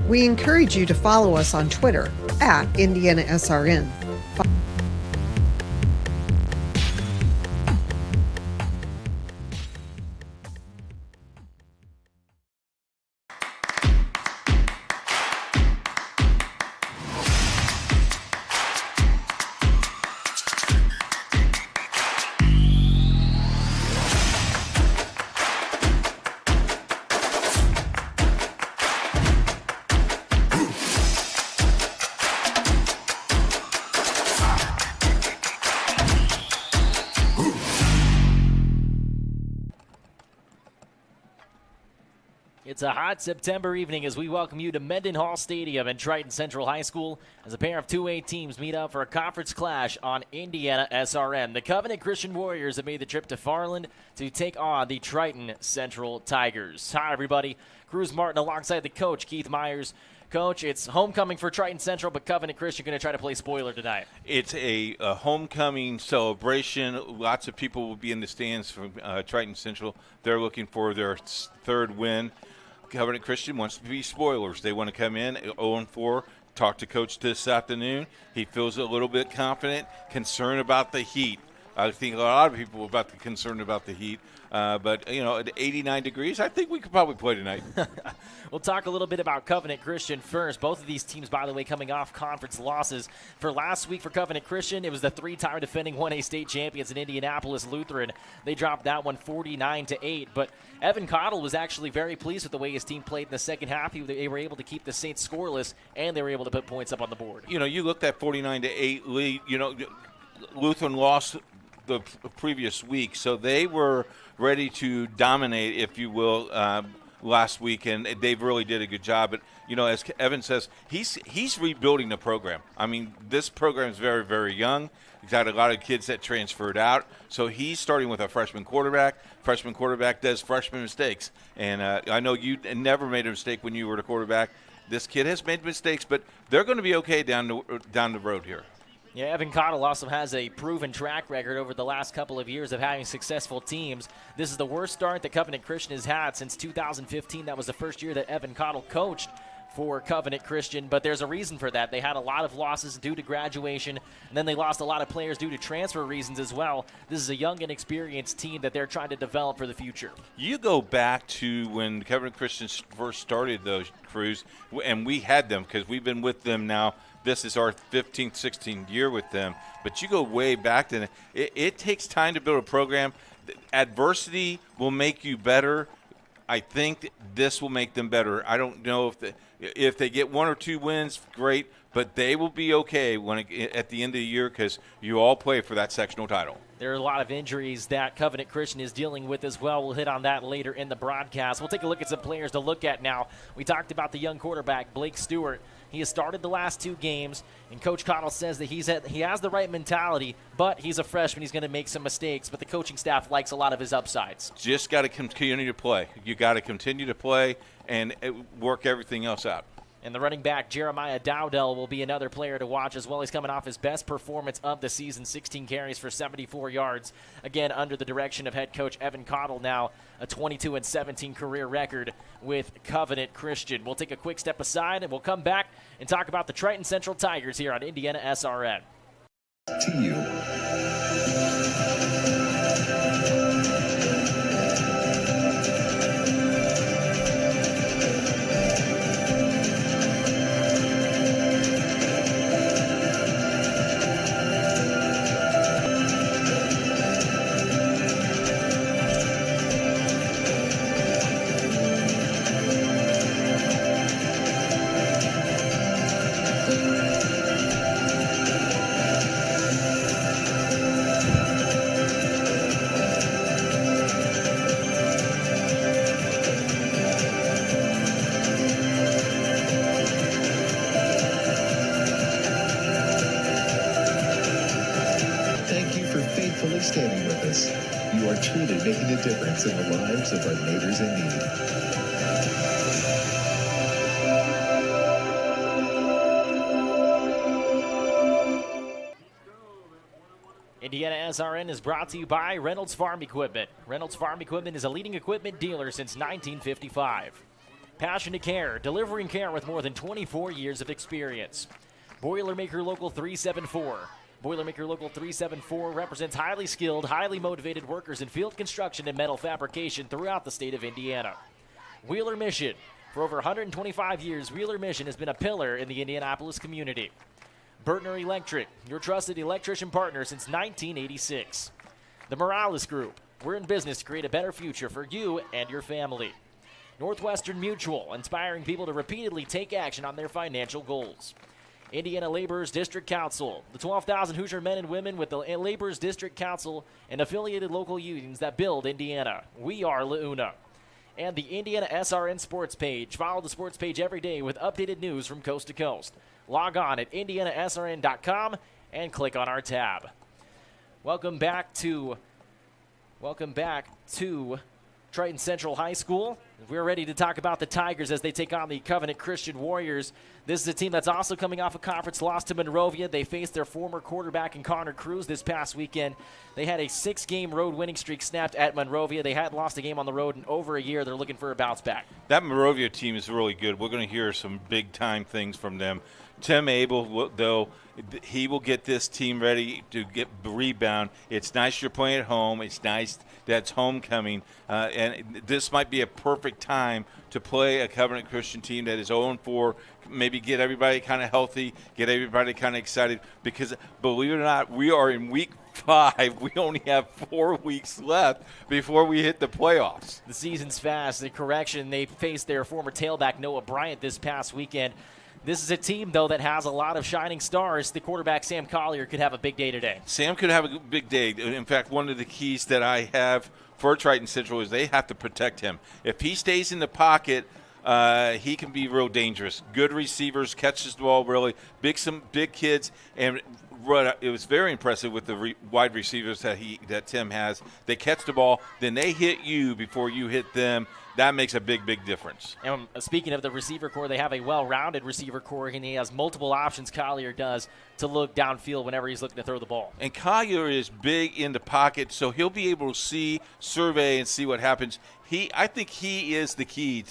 We encourage you to follow us on Twitter at IndianaSRN. It's a hot September evening as we welcome you to Mendenhall Stadium and Triton Central High School as a pair of 2A teams meet up for a conference clash on IndianaSRN. The Covenant Christian Warriors have made the trip to Farland to take on the Triton Central Tigers. Hi, everybody. Cruz Martin alongside the coach, Keith Myers. Coach, it's homecoming for Triton Central, but Covenant Christian going to try to play spoiler tonight. It's a homecoming celebration. Lots of people will be in the stands from Triton Central. They're looking for their third win. Covenant Christian wants to be spoilers. They want to come in 0-4, talk to Coach this afternoon. He feels a little bit confident, concerned about the heat. I think a lot of people are concerned about the heat. But, at 89 degrees, I think we could probably play tonight. We'll talk a little bit about Covenant Christian first. Both of these teams, by the way, coming off conference losses. For last week for Covenant Christian, it was the three-time defending 1A state champions in Indianapolis Lutheran. They dropped that one 49-8. But Evan Cottle was actually very pleased with the way his team played in the second half. They were able to keep the Saints scoreless, and they were able to put points up on the board. You looked at 49-8 lead. Lutheran lost the previous week, so they were ready to dominate, if you will, last week, and they really did a good job. But as Evan says, he's rebuilding the program. I mean, this program is very, very young. He's got a lot of kids that transferred out, so he's starting with a freshman quarterback. Freshman quarterback does freshman mistakes, and I know you never made a mistake when you were the quarterback. This kid has made mistakes, but they're going to be okay down the road here. Yeah, Evan Cottle also has a proven track record over the last couple of years of having successful teams. This is the worst start that Covenant Christian has had since 2015. That was the first year that Evan Cottle coached for Covenant Christian, but there's a reason for that. They had a lot of losses due to graduation, and then they lost a lot of players due to transfer reasons as well. This is a young and experienced team that they're trying to develop for the future. You go back to when Covenant Christian first started those crews, and we had them because we've been with them now. This is our 15th, 16th year with them. But you go way back then. It takes time to build a program. Adversity will make you better. I think this will make them better. I don't know if they get one or two wins, great, but they will be okay at the end of the year because you all play for that sectional title. There are a lot of injuries that Covenant Christian is dealing with as well. We'll hit on that later in the broadcast. We'll take a look at some players to look at now. We talked about the young quarterback, Blake Stewart. He has started the last two games, and Coach Cottle says that he has the right mentality, but he's a freshman. He's going to make some mistakes, but the coaching staff likes a lot of his upsides. Just got to continue to play. You got to continue to play and work everything else out. And the running back, Jeremiah Dowdell, will be another player to watch as well. He's coming off his best performance of the season, 16 carries for 74 yards. Again, under the direction of head coach Evan Cottle, now a 22-17 career record with Covenant Christian. We'll take a quick step aside, and we'll come back and talk about the Triton Central Tigers here on IndianaSRN. To you. Standing with us. You are truly making a difference in the lives of our neighbors in need. IndianaSRN is brought to you by Reynolds Farm Equipment. Reynolds Farm Equipment is a leading equipment dealer since 1955. Passion to Care, delivering care with more than 24 years of experience. Boilermaker Local 374. Boilermaker Local 374 represents highly skilled, highly motivated workers in field construction and metal fabrication throughout the state of Indiana. Wheeler Mission. For over 125 years, Wheeler Mission has been a pillar in the Indianapolis community. Bertner Electric, your trusted electrician partner since 1986. The Morales Group. We're in business to create a better future for you and your family. Northwestern Mutual, inspiring people to repeatedly take action on their financial goals. Indiana Laborers District Council, the 12,000 Hoosier men and women with the Laborers District Council and affiliated local unions that build Indiana. We are LaUna. And the IndianaSRN sports page. Follow the sports page every day with updated news from coast to coast. Log on at IndianaSRN.com and click on our tab. Welcome back to Triton Central High School. We're ready to talk about the Tigers as they take on the Covenant Christian Warriors. This is a team that's also coming off a conference loss to Monrovia. They faced their former quarterback in Connor Cruz this past weekend. They had a 6-game road winning streak snapped at Monrovia. They hadn't lost a game on the road in over a year. They're looking for a bounce back. That Monrovia team is really good. We're going to hear some big-time things from them. Tim Abel, though, he will get this team ready to get rebound. It's nice you're playing at home. It's nice that's homecoming. And this might be a perfect time to play a Covenant Christian team that is 0-4, maybe get everybody kind of healthy, get everybody kind of excited. Because believe it or not, we are in week 5. We only have 4 weeks left before we hit the playoffs. The season's fast. The correction, they faced their former tailback Noah Bryant this past weekend. This is a team, though, that has a lot of shining stars. The quarterback, Sam Collier, could have a big day today. Sam could have a big day. In fact, one of the keys that I have for Triton Central is they have to protect him. If he stays in the pocket, he can be real dangerous. Good receivers, catches the ball really. Some big kids, and it was very impressive with the wide receivers that Tim has. They catch the ball, then they hit you before you hit them. That makes a big, big difference. And speaking of the receiver core, they have a well-rounded receiver core, and he has multiple options, Collier does, to look downfield whenever he's looking to throw the ball. And Collier is big in the pocket, so he'll be able to survey, and see what happens. I think he is the key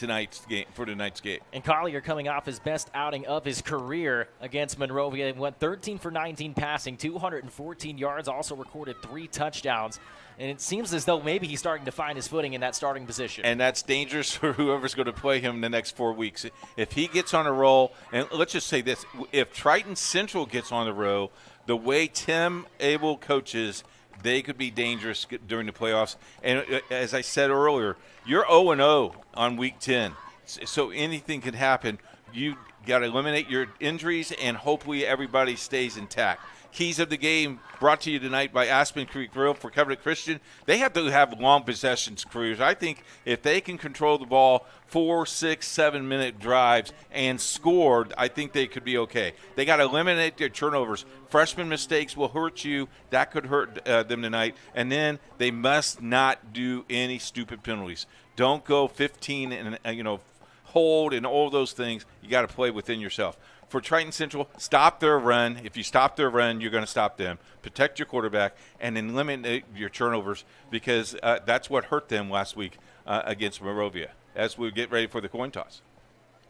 for tonight's game. And Collier coming off his best outing of his career against Monrovia. He went 13 for 19 passing, 214 yards, also recorded 3 touchdowns. And it seems as though maybe he's starting to find his footing in that starting position. And that's dangerous for whoever's going to play him in the next 4 weeks. If he gets on a roll, and let's just say this, if Triton Central gets on the roll, the way Tim Abel coaches, they could be dangerous during the playoffs. And as I said earlier, you're 0-0 on week 10, so anything can happen. You got to eliminate your injuries, and hopefully everybody stays intact. Keys of the game brought to you tonight by Aspen Creek Grill for Covenant Christian. They have to have long possessions careers. I think if they can control the ball 4, 6, 7-minute drives and score, I think they could be okay. They got to eliminate their turnovers. Freshman mistakes will hurt you. That could hurt them tonight. And then they must not do any stupid penalties. Don't go 15 and hold and all those things. You got to play within yourself. For Triton Central, stop their run. If you stop their run, you're going to stop them. Protect your quarterback and then eliminate your turnovers, because that's what hurt them last week against Monrovia as we get ready for the coin toss.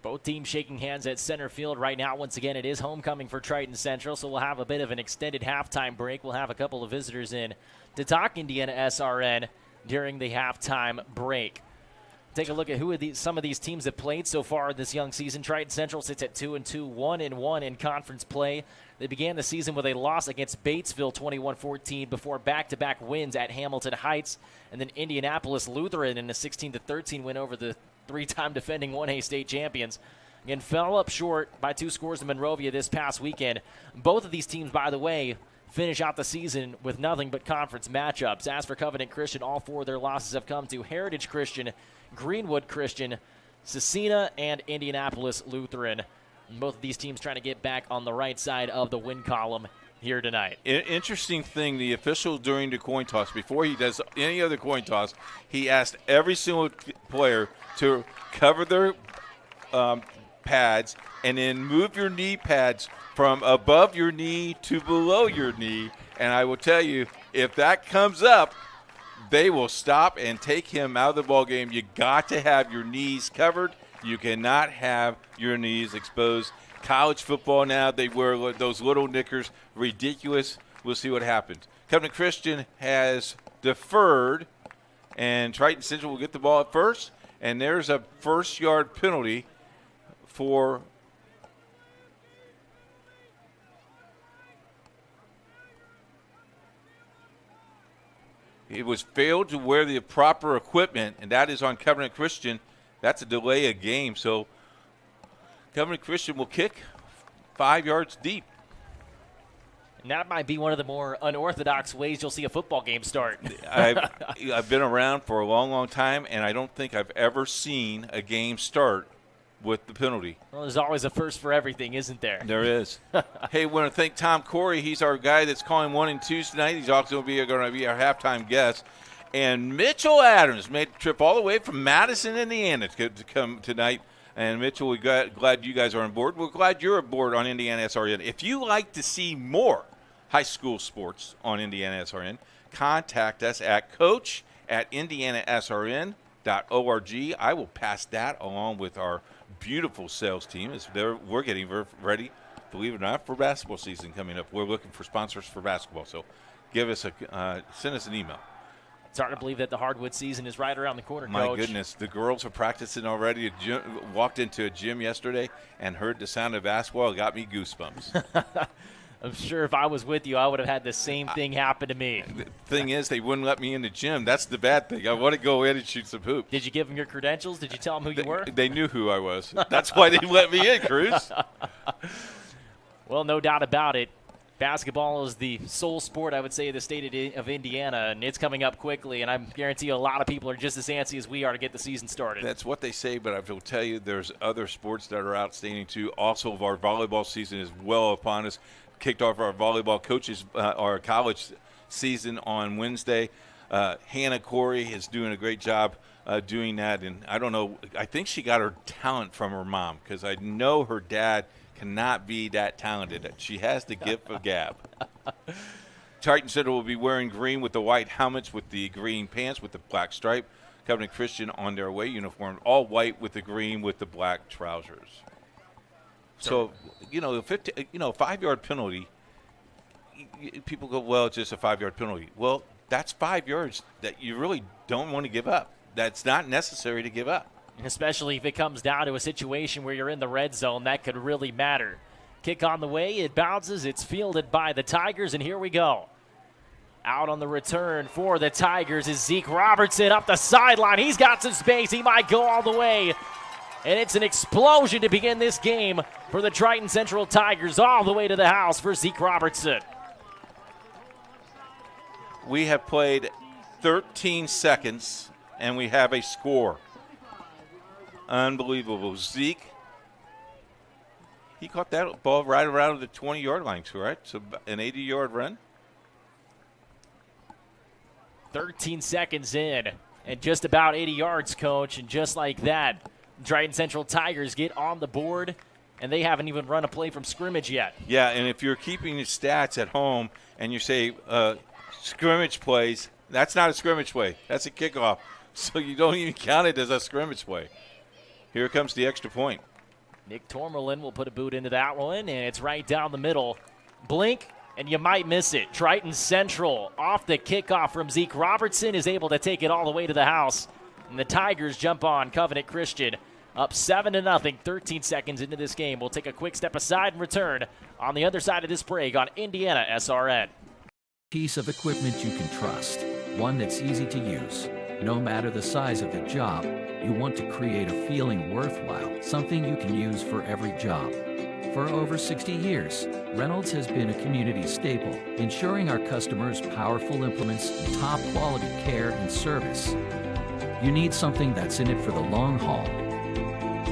Both teams shaking hands at center field right now. Once again, it is homecoming for Triton Central, so we'll have a bit of an extended halftime break. We'll have a couple of visitors in to talk IndianaSRN during the halftime break. Take a look at who some of these teams have played so far this young season. Triton Central sits at 2-2, 1-1 in conference play. They began the season with a loss against Batesville, 21-14, before back-to-back wins at Hamilton Heights, and then Indianapolis Lutheran in a 16-13 win over the 3-time defending 1A state champions. Again, fell up short by 2 scores to Monrovia this past weekend. Both of these teams, by the way, finish out the season with nothing but conference matchups. As for Covenant Christian, all 4 of their losses have come to Heritage Christian, Greenwood Christian, Cecina, and Indianapolis Lutheran. Both of these teams trying to get back on the right side of the win column here tonight. Interesting thing, the official during the coin toss, before he does any other coin toss, he asked every single player to cover their pads and then move your knee pads from above your knee to below your knee. And I will tell you, if that comes up, they will stop and take him out of the ball game. You got to have your knees covered. You cannot have your knees exposed. College football now, they wear those little knickers. Ridiculous. We'll see what happens. Covenant Christian has deferred, and Triton Central will get the ball at first. And there's a first-yard penalty for it was failed to wear the proper equipment, and that is on Covenant Christian. That's a delay of game. So Covenant Christian will kick 5 yards deep. And that might be one of the more unorthodox ways you'll see a football game start. I've been around for a long, long time, and I don't think I've ever seen a game start with the penalty. Well, there's always a first for everything, isn't there? There is. Hey, we want to thank Tom Corey. He's our guy that's calling 1 and 2s tonight. He's also going to be our halftime guest. And Mitchell Adams made the trip all the way from Madison, Indiana to come tonight. And Mitchell, we're glad you guys are on board. We're glad you're aboard on IndianaSRN. If you like to see more high school sports on IndianaSRN, contact us at coach@IndianaSRN.org. I will pass that along with our beautiful sales team as we're getting ready, believe it or not, for basketball season coming up. We're looking for sponsors for basketball, so send us an email. It's hard to believe that the hardwood season is right around the corner, My Coach. goodness, the girls are practicing already. Walked into a gym yesterday and heard the sound of basketball. It got me goosebumps. I'm sure if I was with you, I would have had the same thing happen to me. The thing is, they wouldn't let me in the gym. That's the bad thing. I want to go in and shoot some hoops. Did you give them your credentials? Did you tell them who you were? They knew who I was. That's why they let me in, Cruz. Well, no doubt about it. Basketball is the sole sport, I would say, of the state of Indiana, and it's coming up quickly, and I guarantee you a lot of people are just as antsy as we are to get the season started. That's what they say, but I will tell you there's other sports that are outstanding, too. Also, our volleyball season is well upon us. Kicked off our volleyball coaches, our college season on Wednesday. Hannah Corey is doing a great job doing that, and I don't know, I think she got her talent from her mom because I know her dad cannot be that talented. She has the gift of gab. Triton Central will be wearing green with the white helmets with the green pants with the black stripe. Covenant Christian on their away uniform, all white with the green with the black trousers. So, a 5-yard penalty, people go, well, it's just a 5-yard penalty. Well, that's 5 yards that you really don't want to give up. That's not necessary to give up. Especially if it comes down to a situation where you're in the red zone, that could really matter. Kick on the way, it bounces, it's fielded by the Tigers, and here we go. Out on the return for the Tigers is Zeke Robertson up the sideline. He's got some space, he might go all the way. And it's an explosion to begin this game for the Triton Central Tigers, all the way to the house for Zeke Robertson. We have played 13 seconds, and we have a score. Unbelievable. Zeke, he caught that ball right around the 20-yard line, correct? So an 80-yard run. 13 seconds in, and just about 80 yards, Coach. And just like that, Triton Central Tigers get on the board, and they haven't even run a play from scrimmage yet. Yeah, and if you're keeping your stats at home and you say scrimmage plays, that's not a scrimmage play. That's a kickoff. So you don't even count it as a scrimmage play. Here comes the extra point. Nick Tormerlin will put a boot into that one, and it's right down the middle. Blink, and you might miss it. Triton Central, off the kickoff from Zeke Robertson, is able to take it all the way to the house. And the Tigers jump on Covenant Christian, up 7-0, 13 seconds into this game. We'll take a quick step aside and return on the other side of this break on IndianaSRN. Piece of equipment you can trust, one that's easy to use. No matter the size of the job, you want to create a feeling worthwhile, something you can use for every job. For over 60 years, Reynolds has been a community staple, ensuring our customers powerful implements, top quality care and service. You need something that's in it for the long haul.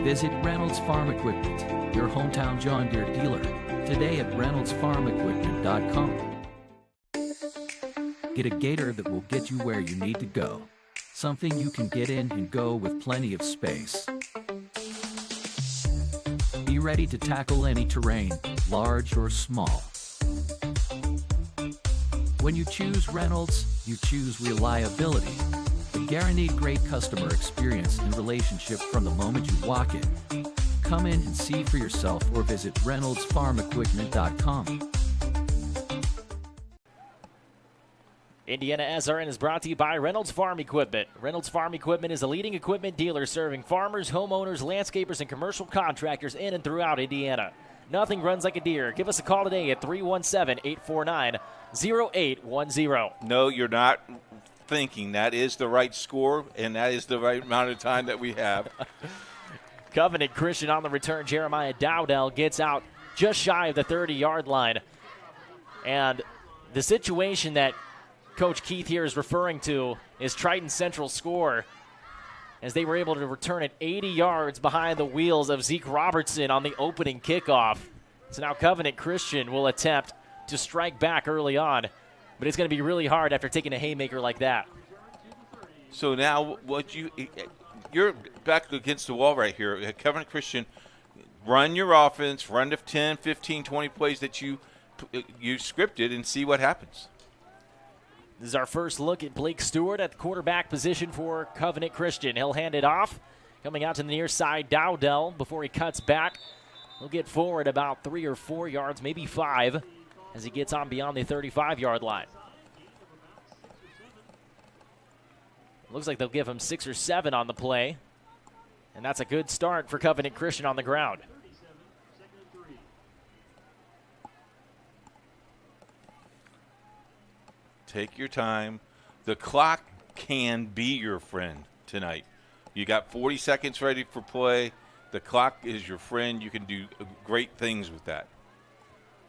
Visit Reynolds Farm Equipment, your hometown John Deere dealer, today at reynoldsfarmequipment.com. Get a gator that will get you where you need to go. Something you can get in and go with plenty of space. Be ready to tackle any terrain, large or small. When you choose Reynolds, you choose reliability. The guaranteed great customer experience and relationship from the moment you walk in. Come in and see for yourself or visit ReynoldsFarmEquipment.com. Indiana SRN is brought to you by Reynolds Farm Equipment. Reynolds Farm Equipment is a leading equipment dealer serving farmers, homeowners, landscapers, and commercial contractors in and throughout Indiana. Nothing runs like a deer. Give us a call today at 317-849-0810. No, you're not thinking. That is the right score, and that is the right amount of time that we have. Covenant Christian on the return. Jeremiah Dowdell gets out just shy of the 30-yard line. And the situation that Coach Keith here is referring to is Triton Central score, as they were able to return it 80 yards behind the wheels of Zeke Robertson on the opening kickoff. So now Covenant Christian will attempt to strike back early on, but it's going to be really hard after taking a haymaker like that. So now you're back against the wall right here. Covenant Christian, run your offense, run the 10, 15, 20 plays that you scripted and see what happens. This is our first look at Blake Stewart at the quarterback position for Covenant Christian. He'll hand it off. Coming out to the near side, Dowdell, before he cuts back. He'll get forward about 3 or 4 yards, maybe 5, as he gets on beyond the 35-yard line. Looks like they'll give him 6 or 7 on the play. And that's a good start for Covenant Christian on the ground. Take your time. The clock can be your friend tonight. You got 40 seconds ready for play. The clock is your friend. You can do great things with that.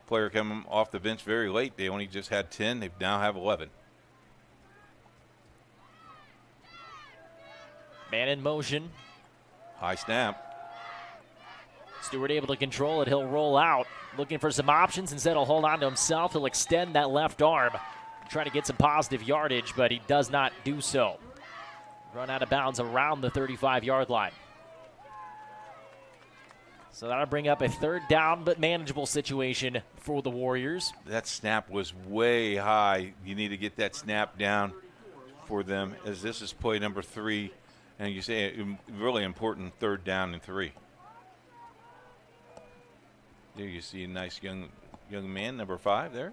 Player coming off the bench very late. They only just had 10. They now have 11. Man in motion. High snap. Stewart able to control it. He'll roll out. Looking for some options. Instead, he'll hold on to himself. He'll extend that left arm. Try to get some positive yardage, but he does not do so. Run out of bounds around the 35-yard line. So that'll bring up a third down but manageable situation for the Warriors. That snap was way high. You need to get that snap down for them, as this is play number 3. And you say a really important third down and 3. There you see a nice young man, number 5 there.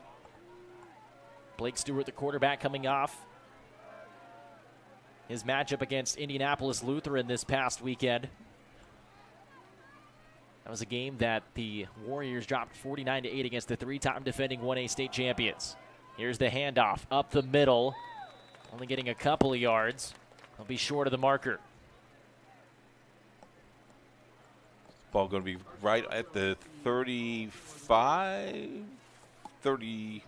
Blake Stewart, the quarterback, coming off his matchup against Indianapolis Lutheran this past weekend. That was a game that the Warriors dropped 49-8 against the 3-time defending 1A state champions. Here's the handoff up the middle, only getting a couple of yards. They'll be short of the marker. Ball going to be right at the 35, 30.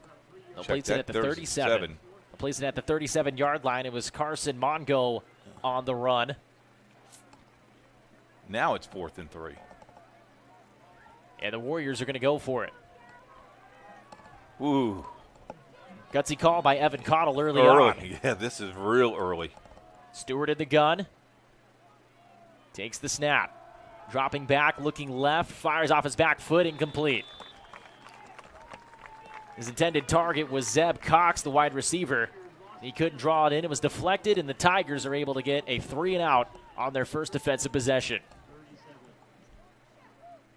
They'll place it at the 37. They'll place it at the 37-yard line. It was Carson Mongo on the run. Now it's 4th and 3. And the Warriors are going to go for it. Ooh. Gutsy call by Evan Cottle early on. Yeah, this is real early. Stewart in the gun. Takes the snap. Dropping back, looking left, fires off his back foot, incomplete. His intended target was Zeb Cox, the wide receiver. He couldn't draw it in. It was deflected, and the Tigers are able to get a 3-and-out on their first defensive possession.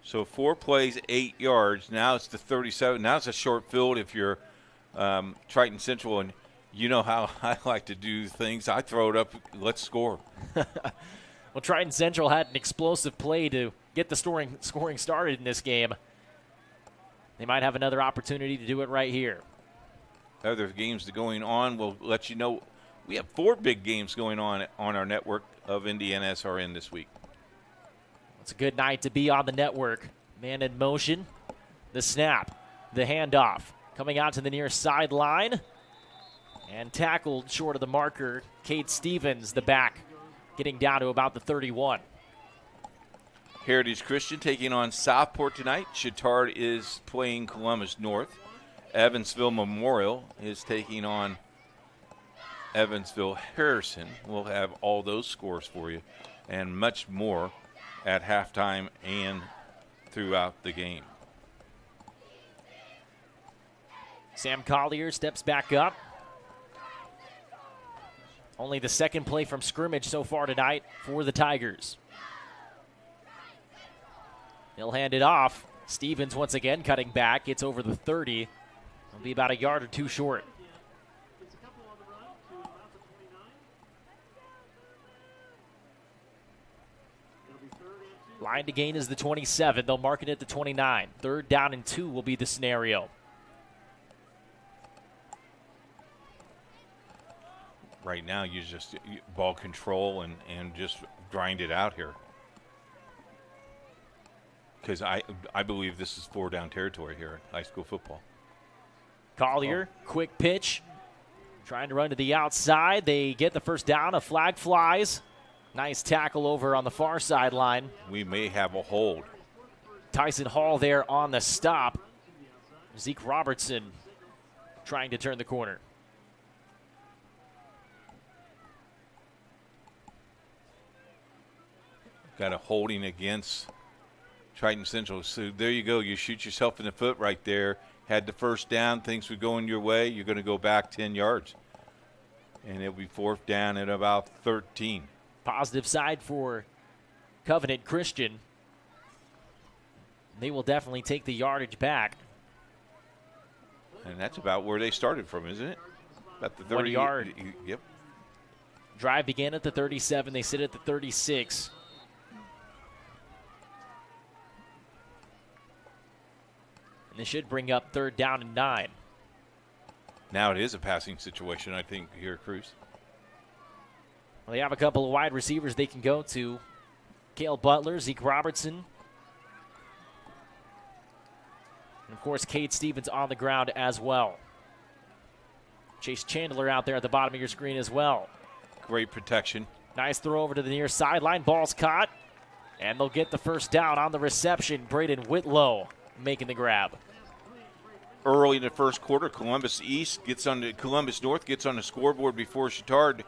So 4 plays, 8 yards. Now it's the 37. Now it's a short field if you're Triton Central, and you know how I like to do things. I throw it up, let's score. Well, Triton Central had an explosive play to get the scoring started in this game. They might have another opportunity to do it right here. Other games going on, we'll let you know. We have 4 big games going on our network of IndianaSRN this week. It's a good night to be on the network. Man in motion. The snap. The handoff. Coming out to the near sideline. And tackled short of the marker. Cade Stevens, the back, getting down to about the 31. Heritage Christian taking on Southport tonight. Chittard is playing Columbus North. Evansville Memorial is taking on Evansville Harrison. We'll have all those scores for you and much more at halftime and throughout the game. Sam Collier steps back up. Only the second play from scrimmage so far tonight for the Tigers. He'll hand it off. Stevens once again cutting back. It's over the 30. It'll be about a yard or two short. Line to gain is the 27. They'll mark it at the 29. 3rd down and 2 will be the scenario. Right now, you just ball control and just grind it out here. Because I believe this is 4-down territory here in high school football. Collier, quick pitch. Trying to run to the outside. They get the first down. A flag flies. Nice tackle over on the far sideline. We may have a hold. Tyson Hall there on the stop. Zeke Robertson trying to turn the corner. Got a holding against Triton Central. So there you go. You shoot yourself in the foot right there. Had the first down. Things were going your way. You're going to go back 10 yards. And it'll be 4th down at about 13. Positive side for Covenant Christian. They will definitely take the yardage back. And that's about where they started from, isn't it? About the 30 1 yard. Yep. Drive began at the 37. They sit at the 36. And this should bring up 3rd down and 9. Now it is a passing situation, I think, here, Cruz. Well, they have a couple of wide receivers they can go to. Cale Butler, Zeke Robertson. And, of course, Cade Stevens on the ground as well. Chase Chandler out there at the bottom of your screen as well. Great protection. Nice throw over to the near sideline. Ball's caught. And they'll get the first down on the reception. Braden Whitlow making the grab. Early in the first quarter, Columbus North gets on the scoreboard before Chittard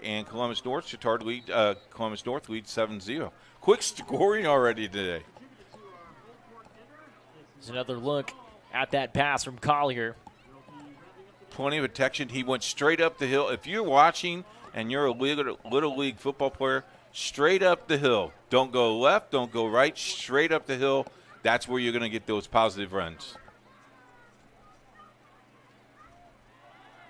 and Columbus North. Columbus North leads 7-0. Quick scoring already today. There's another look at that pass from Collier. Plenty of protection. He went straight up the hill. If you're watching and you're a little league football player, straight up the hill. Don't go left, don't go right, straight up the hill. That's where you're going to get those positive runs.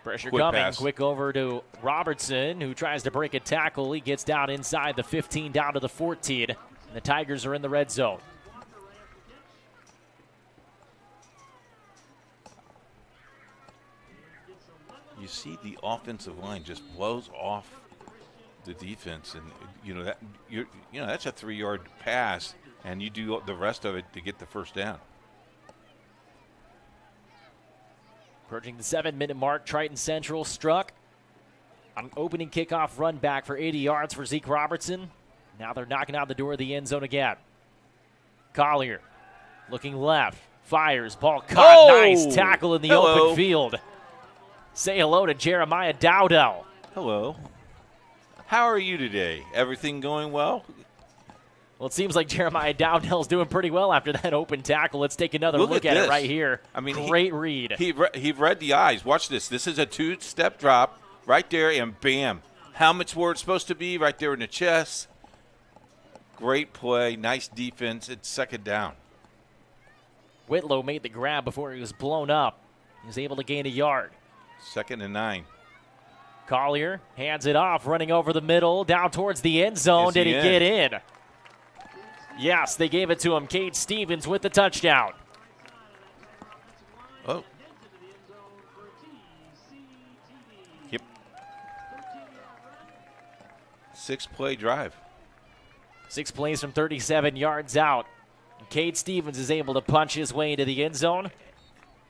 Pressure Quick coming. pass. Quick over to Robertson, who tries to break a tackle. He gets down inside the 15, down to the 14. And the Tigers are in the red zone. You see the offensive line just blows off the defense, and that's a 3-yard pass, and you do the rest of it to get the first down. Approaching the 7-minute mark, Triton Central struck on an opening kickoff run back for 80 yards for Zeke Robertson. Now they're knocking out the door of the end zone again. Collier looking left, fires, ball caught. Oh! Nice tackle in the open field. Say hello to Jeremiah Dowdell. Hello. How are you today? Everything going well? Well, it seems like Jeremiah Dowdell's doing pretty well after that open tackle. Let's take another look at it right here. I mean, great read. He read the eyes. Watch this. This is a 2-step drop right there, and bam. Helmet's where it's supposed to be, right there in the chest. Great play. Nice defense. It's 2nd down. Whitlow made the grab before he was blown up. He was able to gain a yard. 2nd and 9. Collier hands it off, running over the middle, down towards the end zone. Did he get in? Yes, they gave it to him. Cade Stevens with the touchdown. Oh. Yep. 6-play drive. 6 plays from 37 yards out. And Cade Stevens is able to punch his way into the end zone.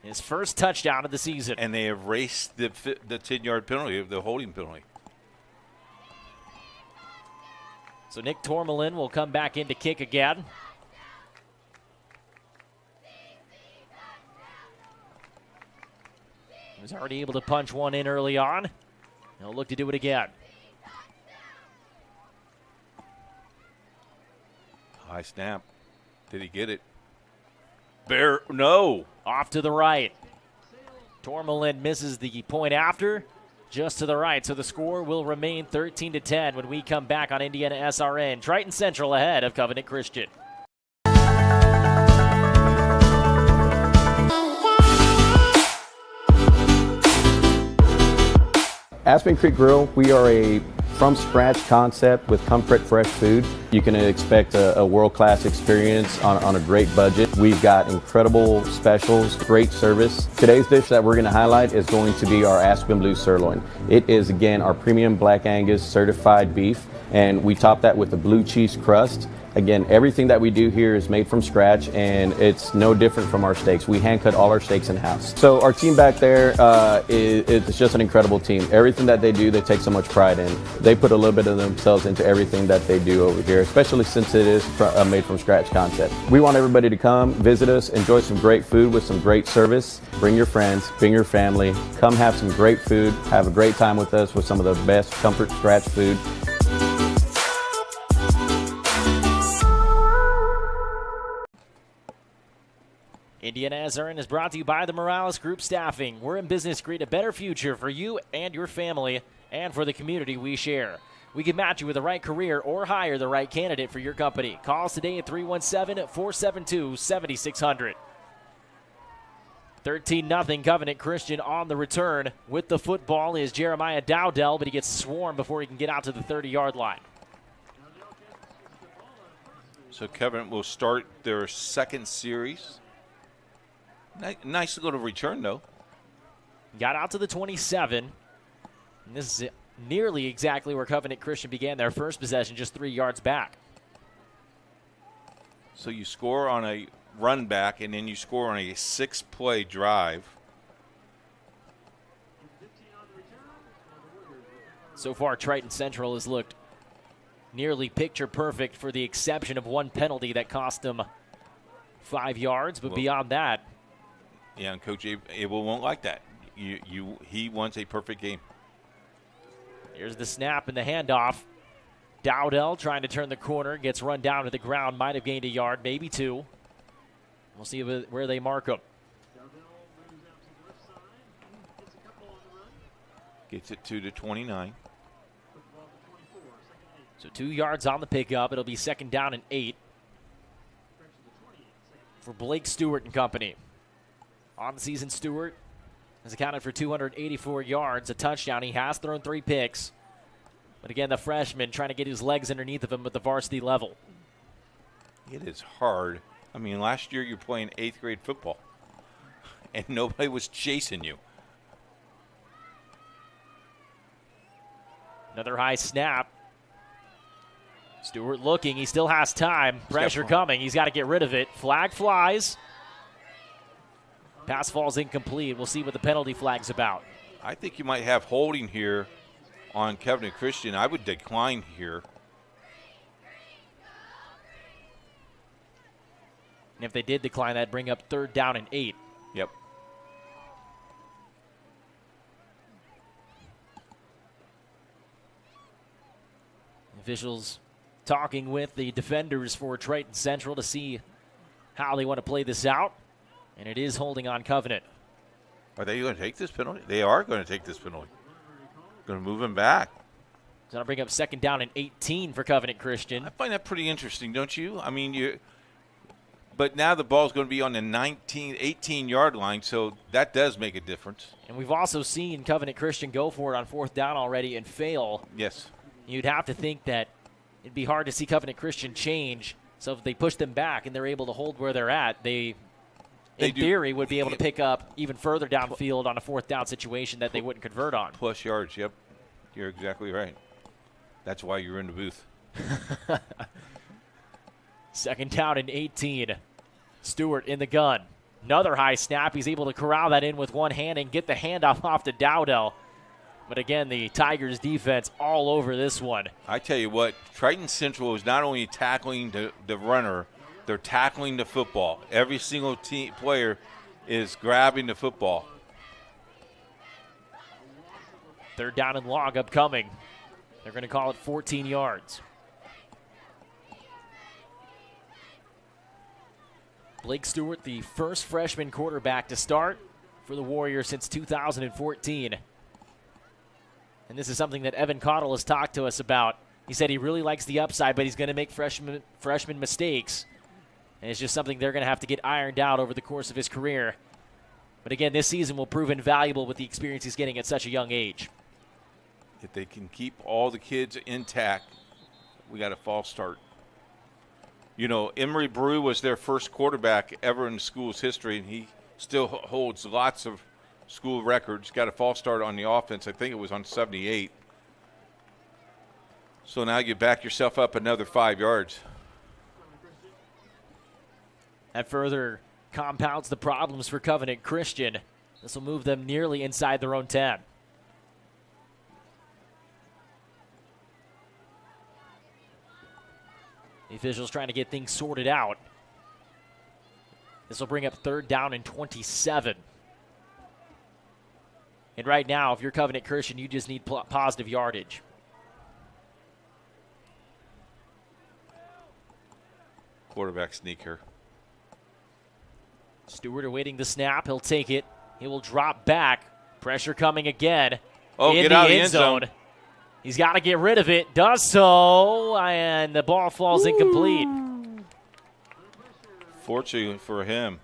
His first touchdown of the season. And they erased the 10-yard penalty, the holding penalty. So Nick Tormelin will come back in to kick again. He was already able to punch one in early on. He'll look to do it again. High snap. Did he get it? No. Off to the right. Tourmaline misses the point after, just to the right. So the score will remain 13-10 when we come back on Indiana SRN. Triton Central ahead of Covenant Christian. Aspen Creek Grill, we are a from-scratch concept with comfort fresh food. You can expect a world-class experience on a great budget. We've got incredible specials, great service. Today's dish that we're going to highlight is going to be our Aspen Blue Sirloin. It is, again, our premium Black Angus certified beef, and we top that with a blue cheese crust. Again, everything that we do here is made from scratch, and it's no different from our steaks. We hand cut all our steaks in-house. So our team back there it's just an incredible team. Everything that they do, they take so much pride in. They put a little bit of themselves into everything that they do over here, especially since it is a made from scratch concept. We want everybody to come, visit us, enjoy some great food with some great service. Bring your friends, bring your family, come have some great food, have a great time with us with some of the best comfort scratch food. IndianaSRN is brought to you by the Morales Group Staffing. We're in business to create a better future for you and your family and for the community we share. We can match you with the right career or hire the right candidate for your company. Call us today at 317-472-7600. 13-0 Covenant Christian on the return. With the football is Jeremiah Dowdell, but he gets swarmed before he can get out to the 30-yard line. So Covenant will start their second series. Nice little return, though. Got out to the 27. And this is nearly exactly where Covenant Christian began their first possession, just 3 yards back. So you score on a run back, and then you score on a 6-play drive. So far, Triton Central has looked nearly picture perfect for the exception of one penalty that cost them 5 yards. But beyond that, yeah, and Coach Abel won't like that. He wants a perfect game. Here's the snap and the handoff. Dowdell trying to turn the corner, gets run down to the ground, might have gained a yard, maybe 2. We'll see where they mark him. Gets it to the 29. So 2 yards on the pickup. It'll be 2nd down and 8 for Blake Stewart and company. On the season, Stewart has accounted for 284 yards, a touchdown. He has thrown 3 picks. But again, the freshman trying to get his legs underneath of him at the varsity level. It is hard. I mean, last year you're playing 8th grade football, and nobody was chasing you. Another high snap. Stewart looking. He still has time. Pressure coming. He's got to get rid of it. Flag flies. Pass falls incomplete. We'll see what the penalty flag's about. I think you might have holding here on Covenant Christian. I would decline here. And if they did decline, that'd bring up 3rd down and 8. Yep. Officials talking with the defenders for Triton Central to see how they want to play this out. And it is holding on Covenant. Are they going to take this penalty? They are going to take this penalty. Going to move him back. So that'll bring up 2nd down and 18 for Covenant Christian. I find that pretty interesting, don't you? I mean, but now the ball's going to be on the 18-yard line, so that does make a difference. And we've also seen Covenant Christian go for it on 4th down already and fail. Yes. You'd have to think that it'd be hard to see Covenant Christian change. So if they push them back and they're able to hold where they're at, they in theory, would be able to pick up even further downfield on a 4th down situation that they wouldn't convert on. Plus yards, yep. You're exactly right. That's why you're in the booth. 2nd down and 18. Stewart in the gun. Another high snap. He's able to corral that in with one hand and get the handoff off to Dowdell. But again, the Tigers defense all over this one. I tell you what, Triton Central is not only tackling the runner, they're tackling the football. Every single team player is grabbing the football. 3rd down and long upcoming. They're going to call it 14 yards. Blake Stewart, the first freshman quarterback to start for the Warriors since 2014. And this is something that Evan Cottle has talked to us about. He said he really likes the upside, but he's going to make freshman mistakes. And it's just something they're going to have to get ironed out over the course of his career. But again, this season will prove invaluable with the experience he's getting at such a young age. If they can keep all the kids intact, we got a false start. You know, Emory Brew was their first quarterback ever in the school's history, and he still holds lots of school records. Got a false start on the offense. I think it was on 78. So now you back yourself up another 5 yards. That further compounds the problems for Covenant Christian. This will move them nearly inside their own 10. The officials trying to get things sorted out. This will bring up 3rd down and 27. And right now, if you're Covenant Christian, you just need positive yardage. Quarterback sneaker. Stewart awaiting the snap. He'll take it. He will drop back. Pressure coming again. Oh, in get the out of the end end zone. He's got to get rid of it. Does so. And the ball falls incomplete. Fortunately for him.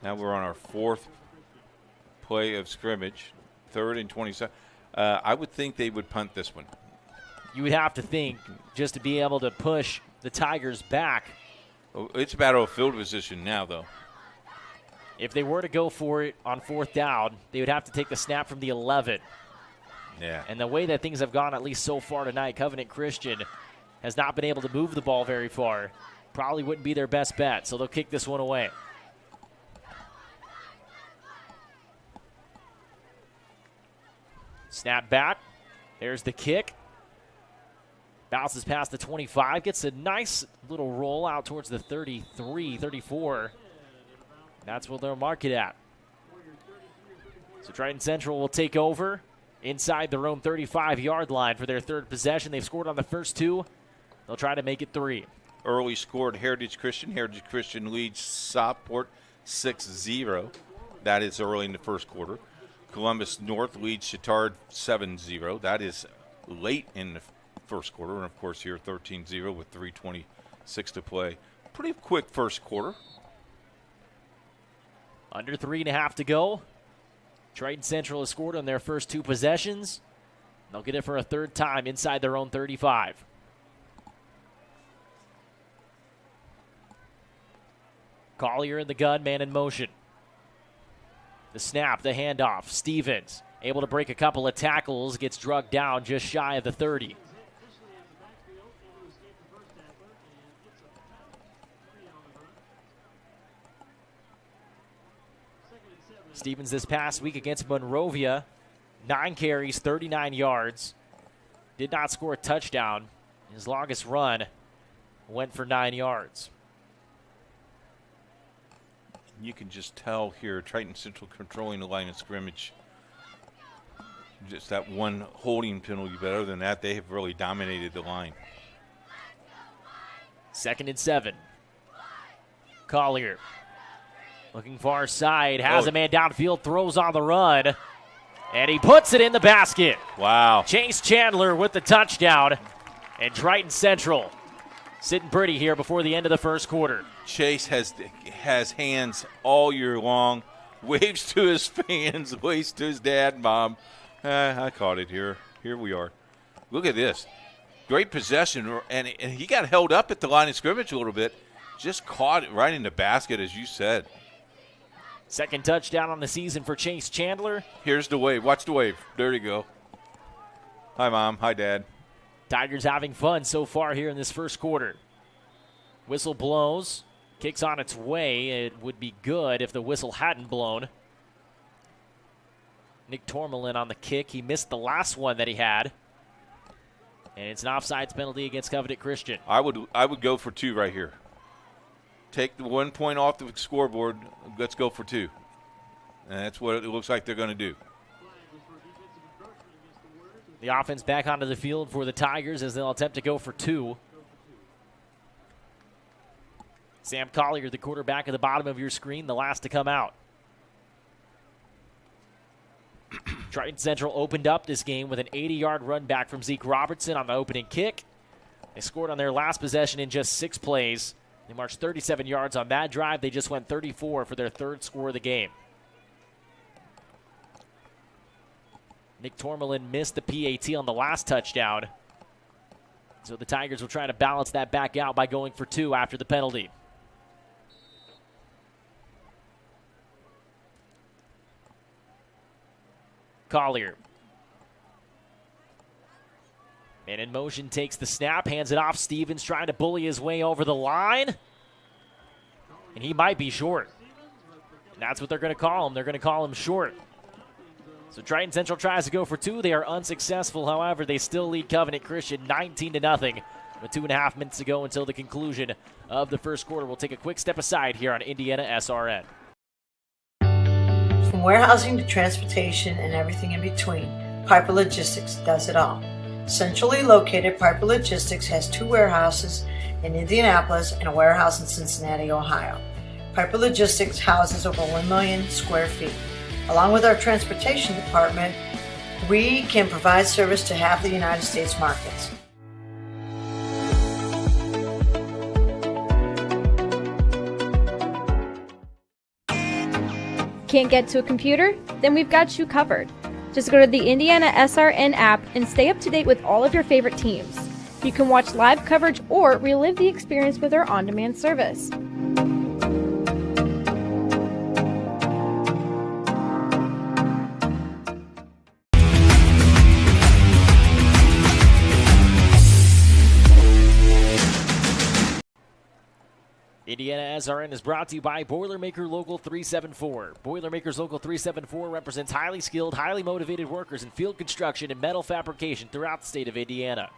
Now we're on our 4th play of scrimmage. 3rd and 27. I would think they would punt this one. You would have to think, just to be able to push the Tigers back. It's a battle of field position now, though. If they were to go for it on 4th down, they would have to take the snap from the 11. Yeah. And the way that things have gone, at least so far tonight, Covenant Christian has not been able to move the ball very far. Probably wouldn't be their best bet, so they'll kick this one away. Snap back. There's the kick. Bounces past the 25. Gets a nice little roll out towards the 33, 34. That's what they'll mark it at. So Triton Central will take over inside their own 35-yard line for their 3rd possession. They've scored on the first 2. They'll try to make it 3. Early scored Heritage Christian. Heritage Christian leads Southport 6-0. That is early in the first quarter. Columbus North leads Chittard 7-0. That is late in the first quarter. And, of course, here 13-0 with 3:26 to play. Pretty quick first quarter. Under 3.5 to go. Triton Central has scored on their first 2 possessions. They'll get it for a 3rd time inside their own 35. Collier in the gun, man in motion. The snap, the handoff. Stevens able to break a couple of tackles, gets drugged down just shy of the 30. Stevens this past week against Monrovia, 9 carries, 39 yards. Did not score a touchdown. His longest run went for 9 yards. You can just tell here, Triton Central controlling the line of scrimmage. Just that one holding penalty, but other than that, they have really dominated the line. 2nd and 7. Collier looking far side, has a man downfield, throws on the run, and he puts it in the basket. Wow. Chase Chandler with the touchdown, and Triton Central sitting pretty here before the end of the first quarter. Chase has hands all year long, waves to his fans, waves to his dad and mom. I caught it here. Here we are. Look at this. Great possession, and he got held up at the line of scrimmage a little bit. Just caught it right in the basket, as you said. 2nd touchdown on the season for Chase Chandler. Here's the wave. Watch the wave. There you go. Hi, Mom. Hi, Dad. Tigers having fun so far here in this first quarter. Whistle blows. Kicks on its way. It would be good if the whistle hadn't blown. Nick Tormelin on the kick. He missed the last one that he had. And it's an offsides penalty against Covenant Christian. I would go for 2 right here. Take the 1 point off the scoreboard. Let's go for 2. And that's what it looks like they're going to do. The offense back onto the field for the Tigers as they'll attempt to go for 2. Sam Collier, the quarterback at the bottom of your screen, the last to come out. Triton Central opened up this game with an 80-yard run back from Zeke Robertson on the opening kick. They scored on their last possession in just 6 plays. They marched 37 yards on that drive. They just went 34 for their 3rd score of the game. Nick Tormelin missed the PAT on the last touchdown. So the Tigers will try to balance that back out by going for 2 after the penalty. Collier. Man in motion, takes the snap, hands it off. Stevens trying to bully his way over the line. And he might be short. And that's what they're going to call him. They're going to call him short. So Triton Central tries to go for 2. They are unsuccessful. However, they still lead Covenant Christian 19-0. With 2.5 minutes to go until the conclusion of the first quarter. We'll take a quick step aside here on IndianaSRN. From warehousing to transportation and everything in between, Piper Logistics does it all. Centrally located, Piper Logistics has 2 warehouses in Indianapolis and a warehouse in Cincinnati, Ohio. Piper Logistics houses over 1 million square feet. Along with our transportation department, we can provide service to half the United States markets. Can't get to a computer? Then we've got you covered. Just go to the IndianaSRN app and stay up to date with all of your favorite teams. You can watch live coverage or relive the experience with our on-demand service. IndianaSRN is brought to you by Boilermaker Local 374. Boilermakers Local 374 represents highly skilled, highly motivated workers in field construction and metal fabrication throughout the state of Indiana.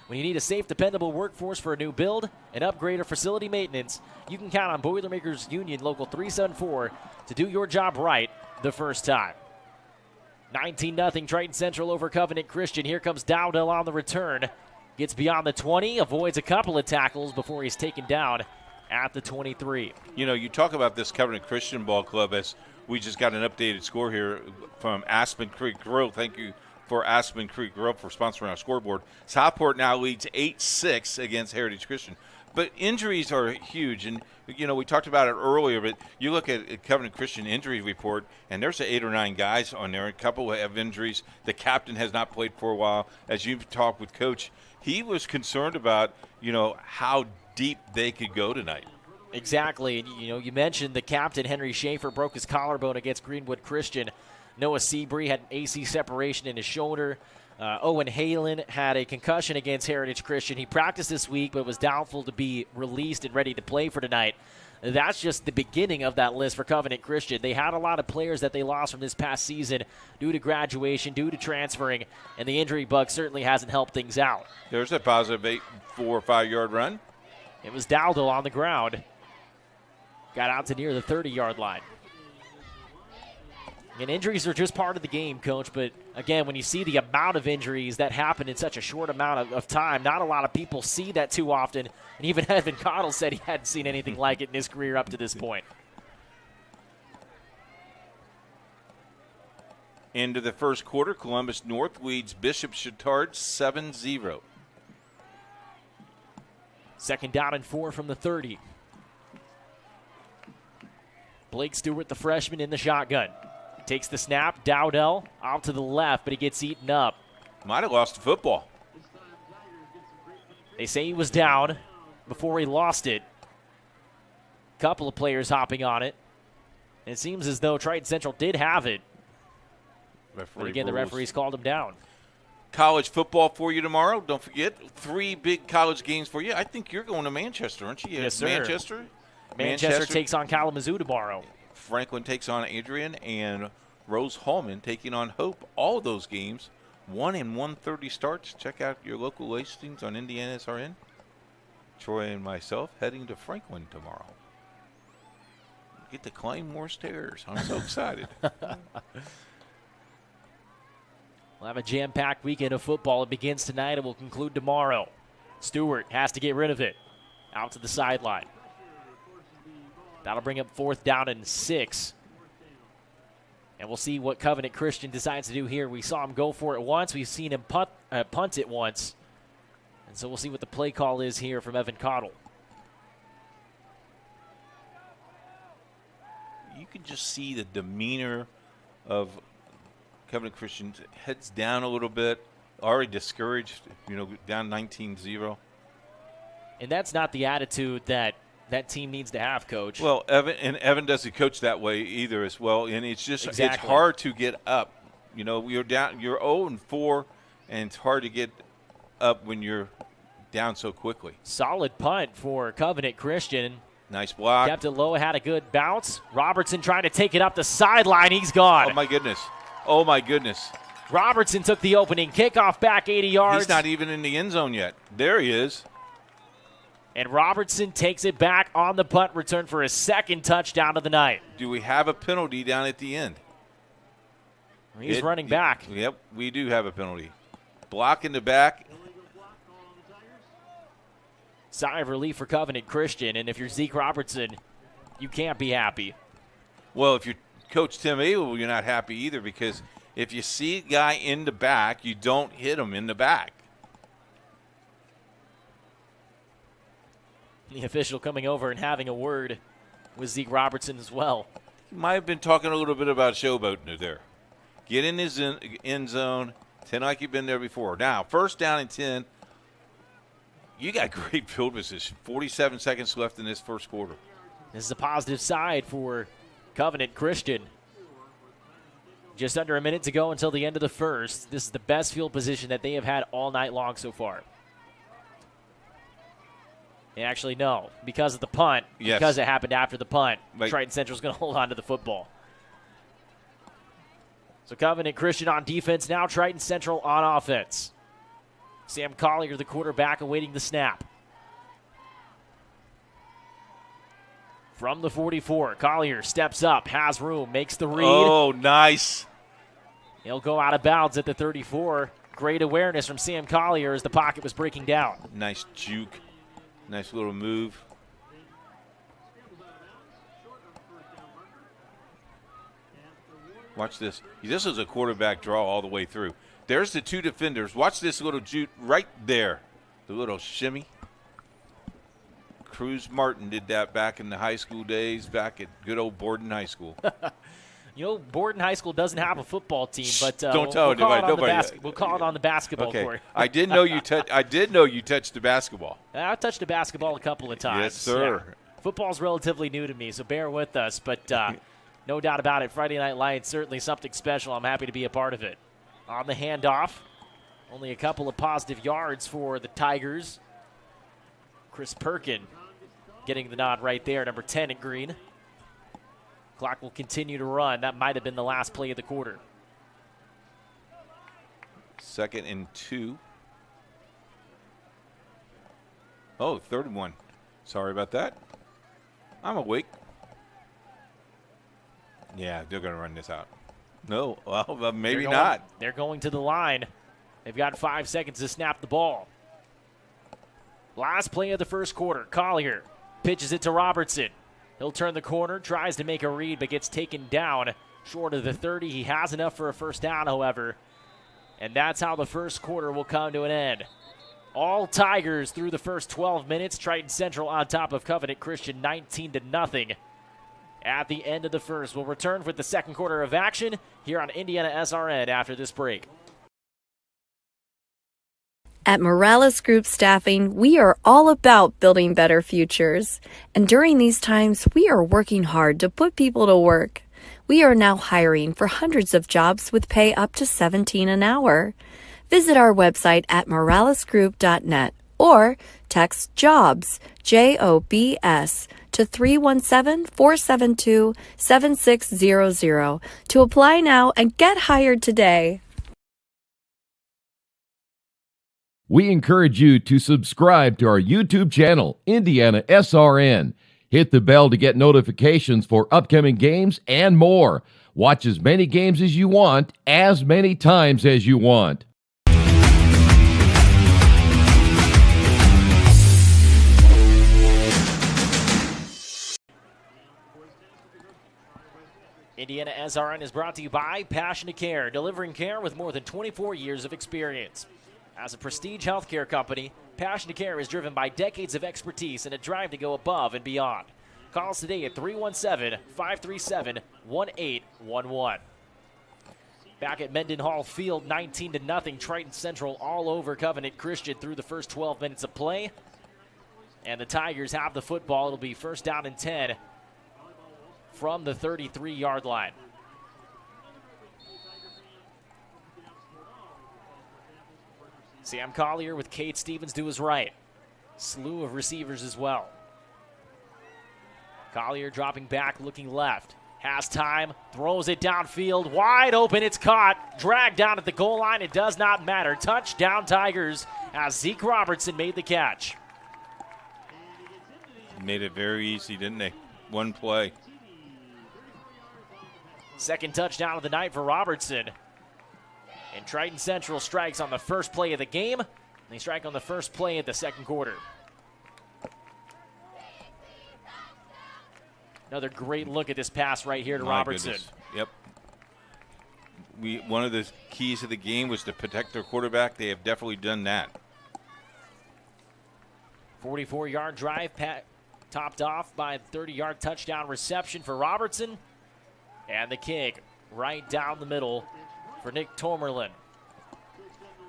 When you need a safe, dependable workforce for a new build, an upgrade, or facility maintenance, you can count on Boilermakers Union Local 374 to do your job right the first time. 19-0 Triton Central over Covenant Christian. Here comes Dowdell on the return. Gets beyond the 20, avoids a couple of tackles before he's taken down at the 23. You know, you talk about this Covenant Christian Ball Club as we just got an updated score here from Aspen Creek Grill. Thank you for Aspen Creek Grill for sponsoring our scoreboard. Southport now leads 8-6 against Heritage Christian. But injuries are huge, and, you know, we talked about it earlier, but you look at Covenant Christian injury report, and there's 8 or 9 guys on there. A couple have injuries. The captain has not played for a while. As you've talked with Coach, he was concerned about, you know, how deep they could go tonight. Exactly. And, you know, you mentioned the captain, Henry Schaefer, broke his collarbone against Greenwood Christian. Noah Seabree had an AC separation in his shoulder. Owen Halen had a concussion against Heritage Christian. He practiced this week but was doubtful to be released and ready to play for tonight. That's just the beginning of that list for Covenant Christian. They had a lot of players that they lost from this past season due to graduation, due to transferring, and the injury bug certainly hasn't helped things out. There's a positive 4 or 5 yard run. It was Dowdell on the ground. Got out to near the 30-yard line. And injuries are just part of the game, Coach. But, again, when you see the amount of injuries that happen in such a short amount of time, not a lot of people see that too often. And even Evan Cottle said he hadn't seen anything like it in his career up to this point. Into the first quarter, Columbus North leads Bishop Chatard 7-0. 2nd down and 4 from the 30. Blake Stewart, the freshman, in the shotgun. Takes the snap. Dowdell out to the left, but he gets eaten up. Might have lost the football. They say he was down before he lost it. Couple of players hopping on it. And it seems as though Triton Central did have it. But again, the referees called him down. College football for you tomorrow. Don't forget, 3 big college games for you. I think you're going to Manchester, aren't you? Yes, sir. Manchester takes on Kalamazoo tomorrow. Franklin takes on Adrian, and Rose Hallman taking on Hope. All of those games, 1 and 1:30 starts. Check out your local listings on IndianaSRN. Troy and myself heading to Franklin tomorrow. Get to climb more stairs. I'm so excited. We'll have a jam-packed weekend of football. It begins tonight and will conclude tomorrow. Stewart has to get rid of it. Out to the sideline. That'll bring up 4th down and 6. And we'll see what Covenant Christian decides to do here. We saw him go for it once. We've seen him punt it once. And so we'll see what the play call is here from Evan Cottle. You can just see the demeanor of Covenant Christian's heads down a little bit, already discouraged, down 19-0. And that's not the attitude that team needs to have, Coach. Well, Evan doesn't coach that way either as well, and it's just Exactly. It's hard to get up. You're down, you're 0-4, and it's hard to get up when you're down so quickly. Solid punt for Covenant Christian. Nice block. Kept it low, had a good bounce. Robertson trying to take it up the sideline. He's gone. Oh, my goodness. Robertson took the opening kickoff back 80 yards. He's not even in the end zone yet. There he is. And Robertson takes it back on the punt return for his 2nd touchdown of the night. Do we have a penalty down at the end? He's running back. Yep, we do have a penalty. Block in the back. Sigh of relief for Covenant Christian, and if you're Zeke Robertson, you can't be happy. Well, if you're Coach Tim Abel, you're not happy either, because if you see a guy in the back, you don't hit him in the back. The official coming over and having a word with Zeke Robertson as well. He might have been talking a little bit about showboating there. Get in his end zone, 10 like you've been there before. Now, 1st down and 10. You got great field position. 47 seconds left in this first quarter. This is a positive side for Covenant Christian. Just under a minute to go until the end of the first. This is the best field position that they have had all night long so far. Actually, no, because of the punt, yes. Because it happened after the punt, Right. Triton Central's going to hold on to the football. So Covenant Christian on defense, now Triton Central on offense. Sam Collier, the quarterback, awaiting the snap. From the 44, Collier steps up, has room, makes the read. Oh, nice. He'll go out of bounds at the 34. Great awareness from Sam Collier as the pocket was breaking down. Nice juke. Nice little move. Watch this. This is a quarterback draw all the way through. There's the 2 defenders. Watch this little juke right there. The little shimmy. Cruz Martin did that back in the high school days, back at good old Borden High School. Borden High School doesn't have a football team, but don't tell anybody. We'll call it on the basketball court. I did know you touched the basketball. I touched the basketball a couple of times. Yes, sir. Yeah. Football's relatively new to me, so bear with us. But no doubt about it, Friday Night Lights, certainly something special. I'm happy to be a part of it. On the handoff, only a couple of positive yards for the Tigers. Chris Perkin getting the nod right there, number 10 in green. Clock will continue to run. That might have been the last play of the quarter. 2nd and 2. Oh, 3rd and 1. Sorry about that. I'm awake. Yeah, they're going to run this out. No, well, maybe not. They're going to the line. They've got 5 seconds to snap the ball. Last play of the first quarter. Collier pitches it to Robertson. He'll turn the corner, tries to make a read, but gets taken down short of the 30. He has enough for a 1st down, however. And that's how the first quarter will come to an end. All Tigers through the first 12 minutes. Triton Central on top of Covenant Christian 19-0. At the end of the first, we'll return with the second quarter of action here on IndianaSRN after this break. At Morales Group Staffing, we are all about building better futures. And during these times, we are working hard to put people to work. We are now hiring for hundreds of jobs with pay up to $17 an hour. Visit our website at moralesgroup.net or text JOBS, JOBS, to 317-472-7600 to apply now and get hired today. We encourage you to subscribe to our YouTube channel, IndianaSRN. Hit the bell to get notifications for upcoming games and more. Watch as many games as you want, as many times as you want. IndianaSRN is brought to you by Passionate Care, delivering care with more than 24 years of experience. As a prestige healthcare company, Passionate Care is driven by decades of expertise and a drive to go above and beyond. Call us today at 317-537-1811. Back at Mendenhall Field, 19-0, Triton Central all over Covenant Christian through the first 12 minutes of play. And the Tigers have the football. It'll be first down and 10 from the 33-yard line. Sam Collier with Cade Stevens to his right. Slew of receivers as well. Collier dropping back, looking left. Has time, throws it downfield, wide open, it's caught. Dragged down at the goal line, it does not matter. Touchdown Tigers as Zeke Robertson made the catch. Made it very easy, didn't they? One play. Second touchdown of the night for Robertson. And Triton Central strikes on the first play of the game. And they strike on the first play of the second quarter. Another great look at this pass right here to Robertson. Goodness. Yep. One of the keys of the game was to protect their quarterback. They have definitely done that. 44-yard drive, topped off by a 30-yard touchdown reception for Robertson. And the kick right down the middle for Nick Tomerlin.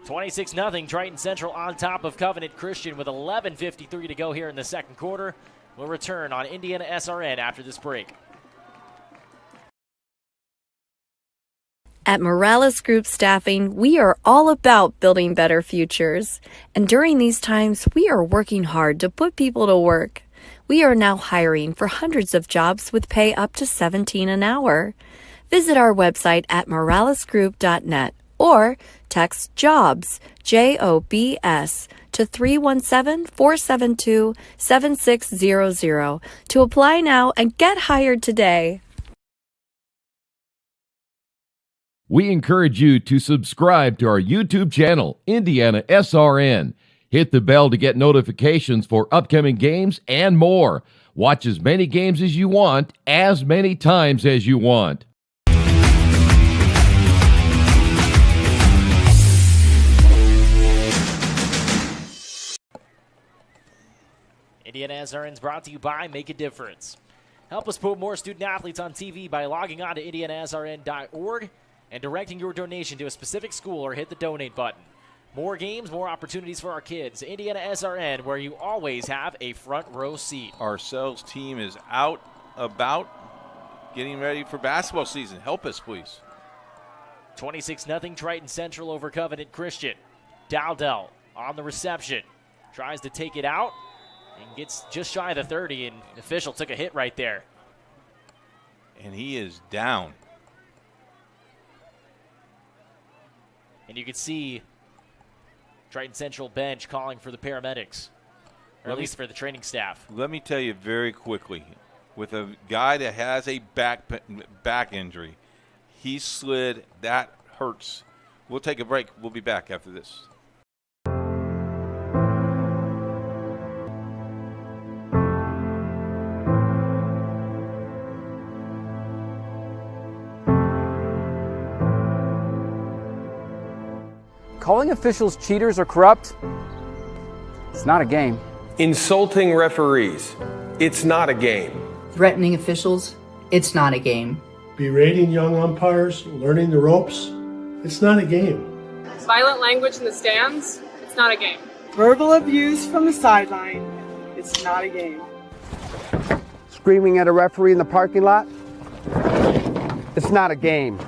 26-0, Triton Central on top of Covenant Christian with 11:53 to go here in the second quarter. We'll return on IndianaSRN after this break. At Morales Group Staffing, we are all about building better futures. And during these times, we are working hard to put people to work. We are now hiring for hundreds of jobs with pay up to $17 an hour. Visit our website at moralesgroup.net or text JOBS, JOBS, to 317-472-7600 to apply now and get hired today. We encourage you to subscribe to our YouTube channel, IndianaSRN. Hit the bell to get notifications for upcoming games and more. Watch as many games as you want, as many times as you want. IndianaSRN is brought to you by Make a Difference. Help us put more student athletes on TV by logging on to IndianaSRN.org and directing your donation to a specific school or hit the donate button. More games, more opportunities for our kids. IndianaSRN, where you always have a front row seat. Our sales team is out about getting ready for basketball season. Help us, please. 26-0 Triton Central over Covenant Christian. Dowdell on the reception. Tries to take it out and gets just shy of the 30, and the official took a hit right there. And he is down. And you can see Triton Central bench calling for the paramedics, or at least for the training staff. Let me tell you very quickly, with a guy that has a back injury, he slid. That hurts. We'll take a break. We'll be back after this. Calling officials cheaters or corrupt, it's not a game. Insulting referees, it's not a game. Threatening officials, it's not a game. Berating young umpires, learning the ropes, it's not a game. Violent language in the stands, it's not a game. Verbal abuse from the sideline, it's not a game. Screaming at a referee in the parking lot, it's not a game.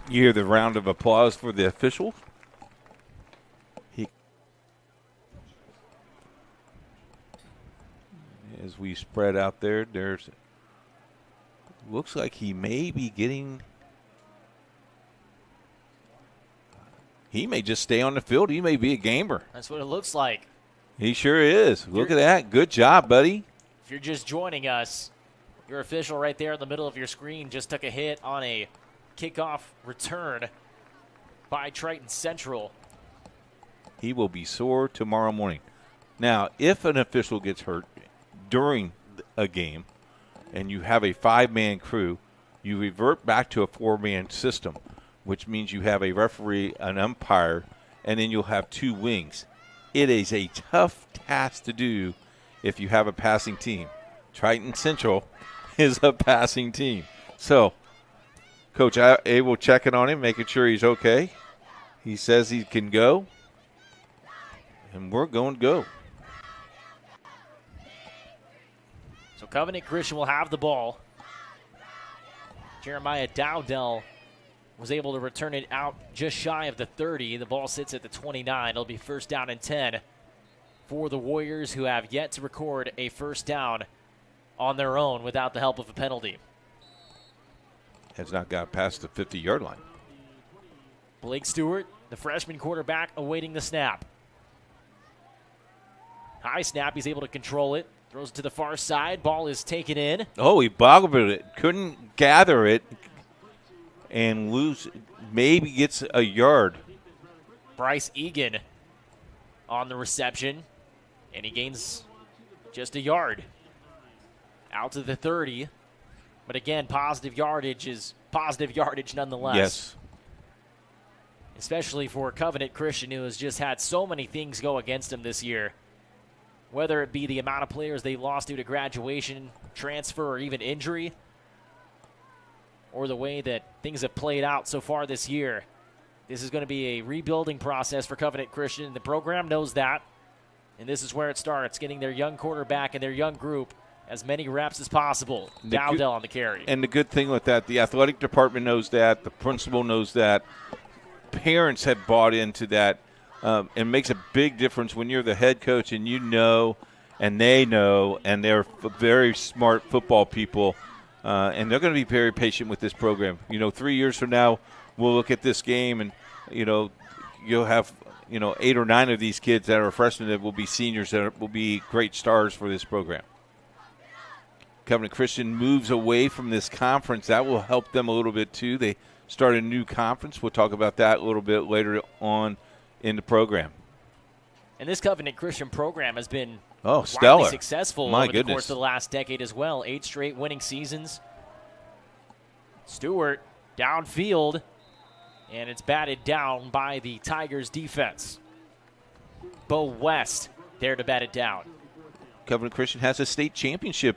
You hear the round of applause for the official. As we spread out there, looks like he may be getting. He may just stay on the field. He may be a gamer. That's what it looks like. He sure is. Look at that. Good job, buddy. If you're just joining us, your official right there in the middle of your screen just took a hit on a kickoff return by Triton Central. He will be sore tomorrow morning. Now, if an official gets hurt during a game and you have a 5-man crew, you revert back to a 4-man system, which means you have a referee, an umpire, and then you'll have 2 wings. It is a tough task to do if you have a passing team. Triton Central is a passing team. So, Coach Abel checking on him, making sure he's okay. He says he can go, and we're going to go. So Covenant Christian will have the ball. Jeremiah Dowdell was able to return it out just shy of the 30. The ball sits at the 29. It'll be first down and 10 for the Warriors, who have yet to record a first down on their own without the help of a penalty. Has not got past the 50-yard line. Blake Stewart, the freshman quarterback, awaiting the snap. High snap, he's able to control it. Throws it to the far side. Ball is taken in. Oh, he boggled it. Couldn't gather it and maybe gets a yard. Bryce Egan on the reception, and he gains just a yard. Out to the 30. But again, positive yardage is positive yardage nonetheless. Yes. Especially for Covenant Christian, who has just had so many things go against him this year. Whether it be the amount of players they lost due to graduation, transfer, or even injury, or the way that things have played out so far this year. This is going to be a rebuilding process for Covenant Christian. The program knows that, and this is where it starts, getting their young quarterback and their young group as many reps as possible. Dowdell on the carry. And the good thing with that, the athletic department knows that, the principal knows that, parents have bought into that. It makes a big difference when you're the head coach and you know and they know, and they're very smart football people, and they're going to be very patient with this program. 3 years from now, we'll look at this game and, you'll have, 8 or 9 of these kids that are freshmen that will be seniors that will be great stars for this program. Covenant Christian moves away from this conference. That will help them a little bit too. They start a new conference. We'll talk about that a little bit later on in the program. And this Covenant Christian program has been stellar, widely successful over the course of the last decade as well. 8 straight winning seasons. Stewart downfield, and it's batted down by the Tigers defense. Bo West there to bat it down. Covenant Christian has a state championship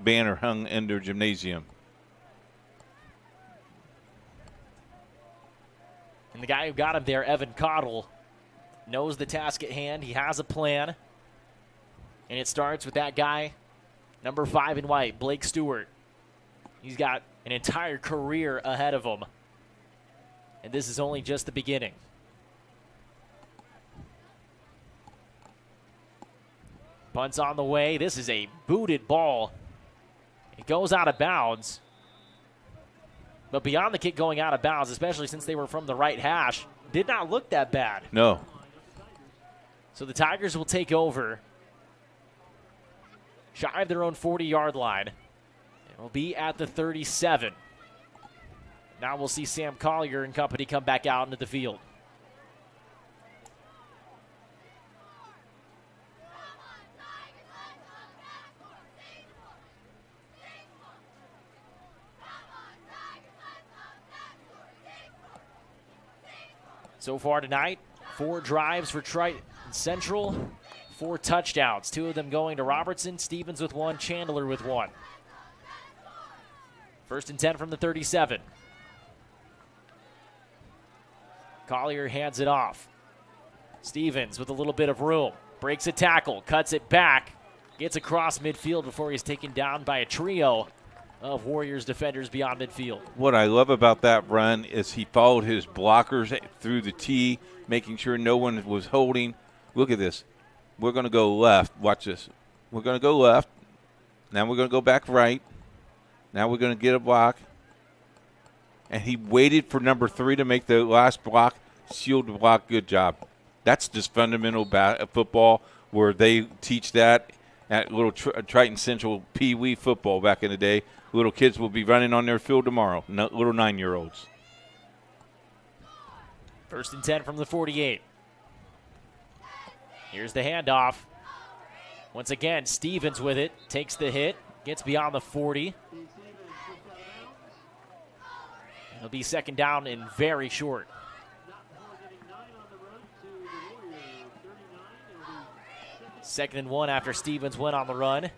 banner hung in their gymnasium. And the guy who got him there, Evan Cottle, knows the task at hand. He has a plan. And it starts with that guy, number 5 in white, Blake Stewart. He's got an entire career ahead of him. And this is only just the beginning. Punt's on the way. This is a booted ball. It goes out of bounds. But beyond the kick going out of bounds, especially since they were from the right hash, did not look that bad. No. So the Tigers will take over. Shy of their own 40-yard line. It will be at the 37. Now we'll see Sam Collier and company come back out into the field. So far tonight, 4 drives for Triton Central, 4 touchdowns, 2 of them going to Robertson, Stevens with 1, Chandler with 1. First and 10 from the 37. Collier hands it off. Stevens with a little bit of room, breaks a tackle, cuts it back, gets across midfield before he's taken down by a trio of Warriors defenders beyond midfield. What I love about that run is he followed his blockers through the tee, making sure no one was holding. Look at this. We're going to go left. Watch this. We're going to go left. Now we're going to go back right. Now we're going to get a block. And he waited for number 3 to make the last block, sealed the block. Good job. That's just fundamental football where they teach that at little Triton Central Pee Wee football back in the day. Little kids will be running on their field tomorrow, little 9-year-olds. 1st and 10 from the 48. Here's the handoff. Once again, Stevens with it, takes the hit, gets beyond the 40. It'll be 2nd down and very short. Second and 1 after Stevens went on the run.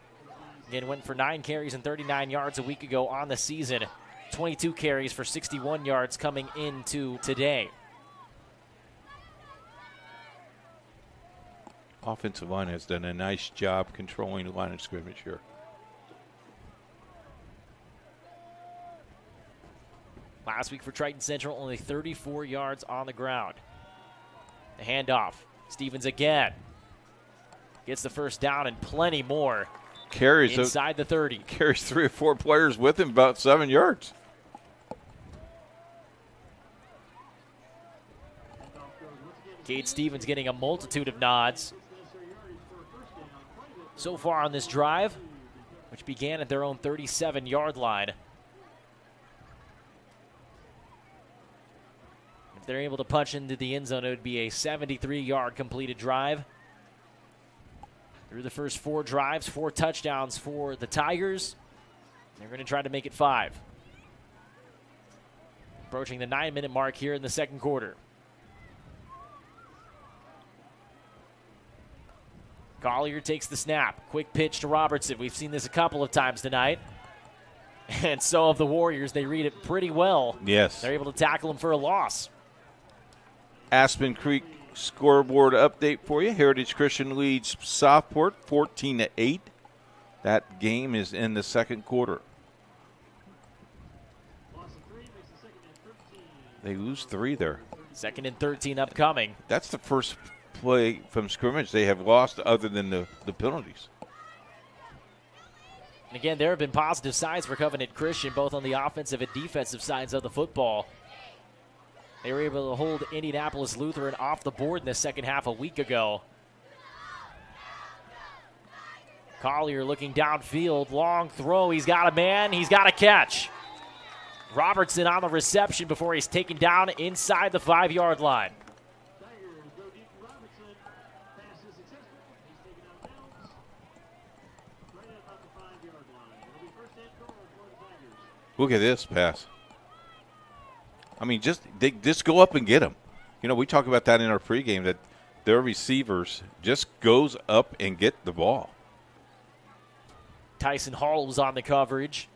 Again, went for 9 carries and 39 yards a week ago on the season. 22 carries for 61 yards coming into today. Offensive line has done a nice job controlling the line of scrimmage here. Last week for Triton Central, only 34 yards on the ground. The handoff. Stevens again. Gets the 1st down and plenty more. Carries inside the 30. Carries 3 or 4 players with him, about 7 yards. Cade Stevens getting a multitude of nods so far on this drive, which began at their own 37-yard line. If they're able to punch into the end zone, it would be a 73-yard completed drive. Through the first 4 drives, 4 touchdowns for the Tigers. They're going to try to make it 5. Approaching the 9-minute mark here in the 2nd quarter. Collier takes the snap. Quick pitch to Robertson. We've seen this a couple of times tonight. And so have the Warriors. They read it pretty well. Yes. They're able to tackle him for a loss. Aspen Creek scoreboard update for you. Heritage Christian leads Southport 14-8. That game is in the 2nd quarter. They lose 3 there. 2nd and 13 upcoming. That's the first play from scrimmage they have lost other than the penalties. And again, there have been positive signs for Covenant Christian, both on the offensive and defensive sides of the football. They were able to hold Indianapolis Lutheran off the board in the 2nd half a week ago. Collier looking downfield, long throw. He's got a man, he's got a catch. Robertson on the reception before he's taken down inside the 5-yard line. Look at this pass. I mean, just go up and get him. You know, we talk about that in our pregame, that their receivers just goes up and get the ball. Tyson Hall was on the coverage.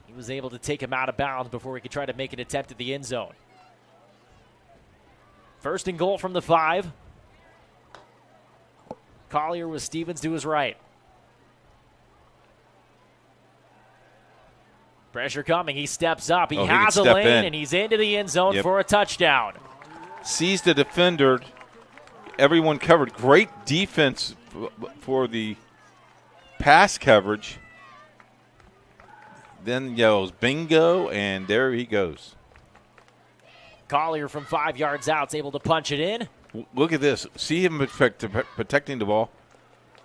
He was able to take him out of bounds before he could try to make an attempt at the end zone. 1st and goal from the 5. Collier with Stevens to his right. Pressure coming. He steps up. He has a lane, and he's into the end zone for a touchdown. Sees the defender. Everyone covered. Great defense for the pass coverage. Then yells bingo, and there he goes. Collier from 5 yards out is able to punch it in. Look at this. See him protecting the ball.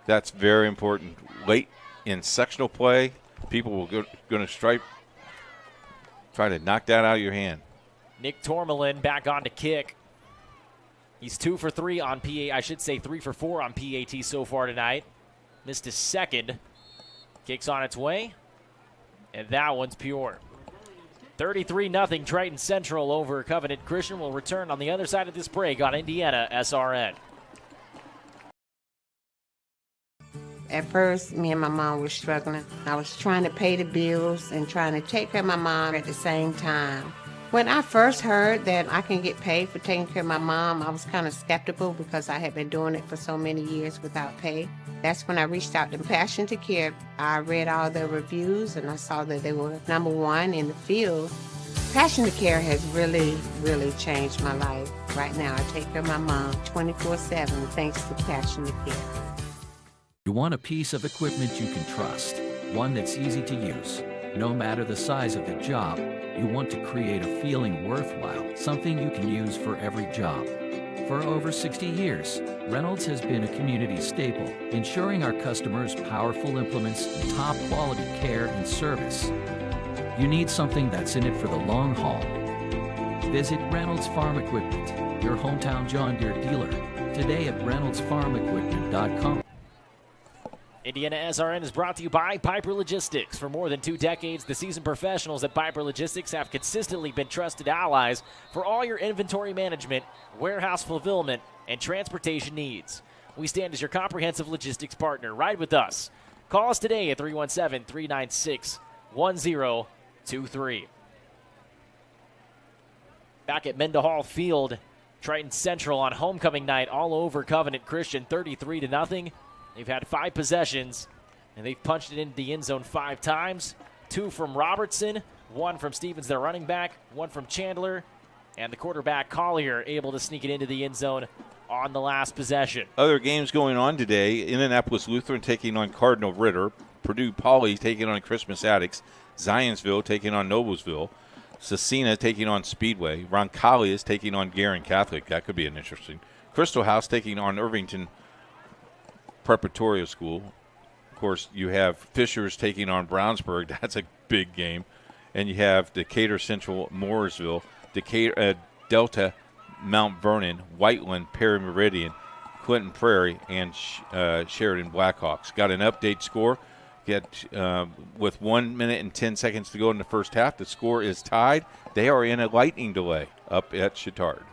That's very important. Late in sectional play, people will going to try to knock that out of your hand. Nick Tormelin back on to kick. He's 2 for 3 on PA. I should say 3 for 4 on PAT so far tonight. Missed his 2nd. Kicks on its way. And that one's pure. 33-0 Triton Central over Covenant Christian. Will return on the other side of this break on IndianaSRN. At first, me and my mom were struggling. I was trying to pay the bills and trying to take care of my mom at the same time. When I first heard that I can get paid for taking care of my mom, I was kind of skeptical because I had been doing it for so many years without pay. That's when I reached out to Passion to Care. I read all the reviews and I saw that they were #1 in the field. Passion to Care has really, really changed my life. Right now, I take care of my mom 24/7 thanks to Passion to Care. You want a piece of equipment you can trust, one that's easy to use. No matter the size of the job, you want to create a feeling worthwhile, something you can use for every job. For over 60 years, Reynolds has been a community staple, ensuring our customers powerful implements, top quality care and service. You need something that's in it for the long haul. Visit Reynolds Farm Equipment, your hometown John Deere dealer, today at reynoldsfarmequipment.com. Indiana SRN is brought to you by Piper Logistics. For more than 2 decades, the seasoned professionals at Piper Logistics have consistently been trusted allies for all your inventory management, warehouse fulfillment, and transportation needs. We stand as your comprehensive logistics partner. Ride with us. Call us today at 317-396-1023. Back at Mendenhall Field, Triton Central on homecoming night all over Covenant Christian, 33-0. They've had 5 possessions, and they've punched it into the end zone 5 times. 2 from Robertson, 1 from Stevens, their running back, 1 from Chandler, and the quarterback Collier able to sneak it into the end zone on the last possession. Other games going on today: Indianapolis Lutheran taking on Cardinal Ritter, Purdue Poly taking on Christmas Addicts, Zionsville taking on Noblesville, Cecina taking on Speedway, Roncalli is taking on Guerin Catholic. That could be an interesting. Crystal House taking on Irvington Preparatory School. Of course, you have Fishers taking on Brownsburg. That's a big game. And you have Decatur Central, Mooresville, Decatur, Delta, Mount Vernon, Whiteland, Perry Meridian, Clinton Prairie, and Sheridan Blackhawks. Got an update score. With 1 minute and 10 seconds to go in the first half, the score is tied. They are in a lightning delay up at Chittard.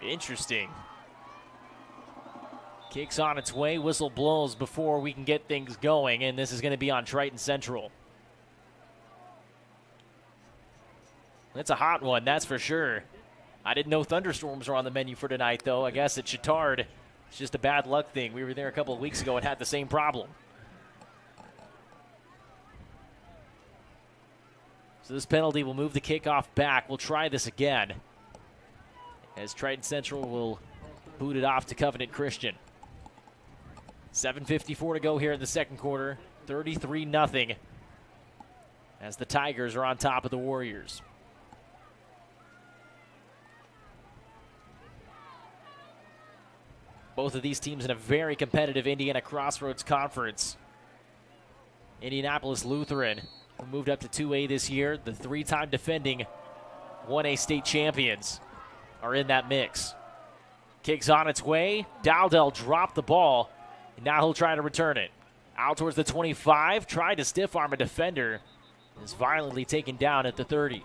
Interesting. Kicks on its way, whistle blows before we can get things going, and this is going to be on Triton Central. It's a hot one, that's for sure. I didn't know thunderstorms were on the menu for tonight, though. I guess at Chittard, it's just a bad luck thing. We were there a couple of weeks ago and had the same problem. So this penalty will move the kickoff back. We'll try this again, as Triton Central will boot it off to Covenant Christian. 7:54 to go here in the second quarter. 33-0 as the Tigers are on top of the Warriors. Both of these teams in a very competitive Indiana Crossroads Conference. Indianapolis Lutheran, who moved up to 2A this year, the 3-time defending 1A state champions, are in that mix. Kicks on its way. Dowdell dropped the ball. Now he'll try to return it. Out towards the 25. Tried to stiff arm a defender. Is violently taken down at the 30.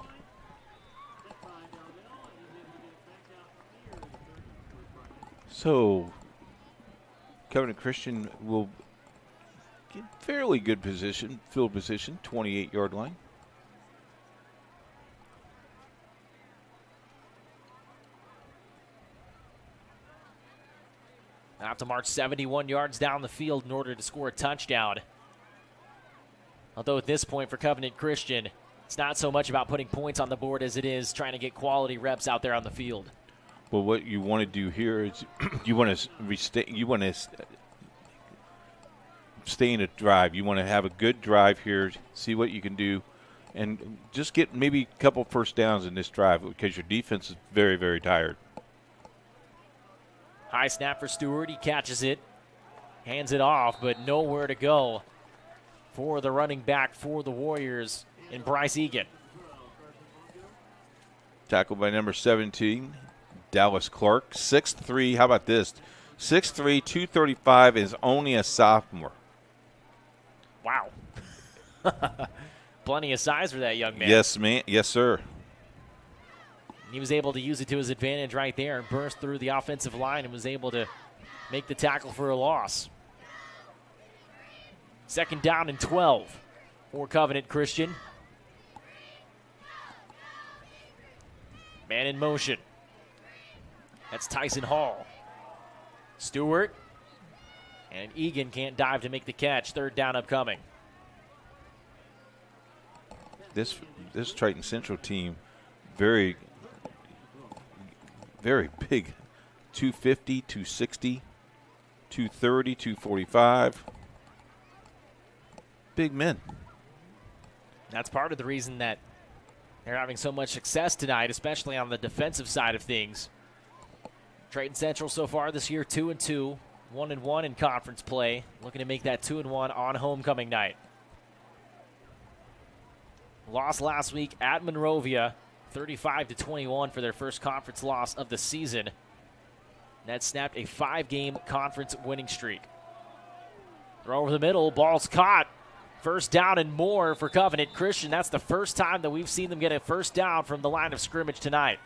So, Covenant Christian will get fairly good position, field position, 28-yard line. Have to march 71 yards down the field in order to score a touchdown. Although at this point for Covenant Christian, it's not so much about putting points on the board as it is trying to get quality reps out there on the field. Well, what you want to do here is you want to stay in a drive. You want to have a good drive here, see what you can do, and just get maybe a couple first downs in this drive because your defense is very, very tired. High snap for Stewart. He catches it, hands it off, but nowhere to go for the running back for the Warriors in Bryce Egan. Tackled by number 17, Dallas Clark. 6'3", how about this? 6'3", 235, is only a sophomore. Wow. Plenty of size for that young man. Yes, man. Yes, sir. He was able to use it to his advantage right there and burst through the offensive line and was able to make the tackle for a loss. 2nd down and 12 for Covenant Christian. Man in motion. That's Tyson Hall. Stewart. And Egan can't dive to make the catch. 3rd down upcoming. This Triton Central team, very big. 250, 260, 230, 245. Big men. That's part of the reason that they're having so much success tonight, especially on the defensive side of things. Triton Central so far this year 2-2, 1-1 in conference play, looking to make that 2-1 on homecoming night. Lost last week at Monrovia, 35-21 for their first conference loss of the season. That snapped a 5-game conference winning streak. Throw over the middle, ball's caught. First down and more for Covenant Christian. That's the first time that we've seen them get a first down from the line of scrimmage tonight.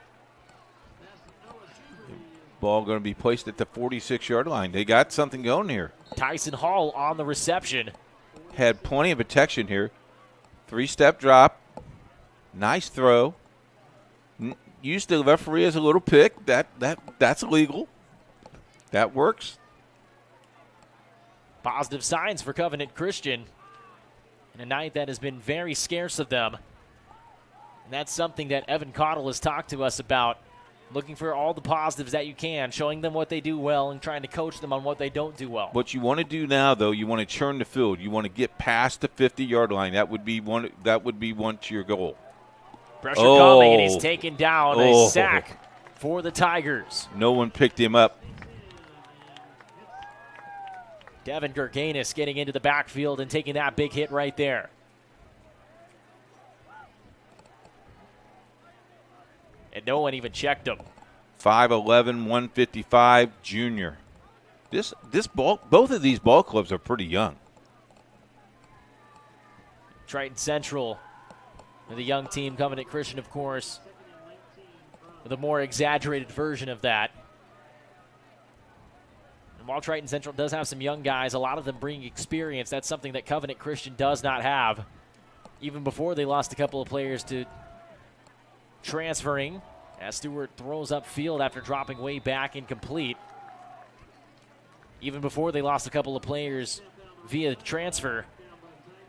Ball going to be placed at the 46-yard line. They got something going here. Tyson Hall on the reception. Had plenty of protection here. 3-step drop. Nice throw. Used the referee as a little pick. That's illegal. That works. Positive signs for Covenant Christian in a night that has been very scarce of them. And that's something that Evan Cottle has talked to us about, looking for all the positives that you can, showing them what they do well and trying to coach them on what they don't do well. What you want to do now, though, you want to churn the field. You want to get past the 50-yard line. That would be one to your goal. Pressure coming, and he's taken down. A sack for the Tigers. No one picked him up. Devin Gerganis getting into the backfield and taking that big hit right there. And no one even checked him. 5'11", 155, junior. Both of these ball clubs are pretty young. Triton Central, with a young team. Covenant Christian, of course, with a more exaggerated version of that. And while Triton Central does have some young guys, a lot of them bring experience. That's something that Covenant Christian does not have. Even before they lost a couple of players to transferring, as Stewart throws upfield after dropping way back incomplete. Even before they lost a couple of players via transfer,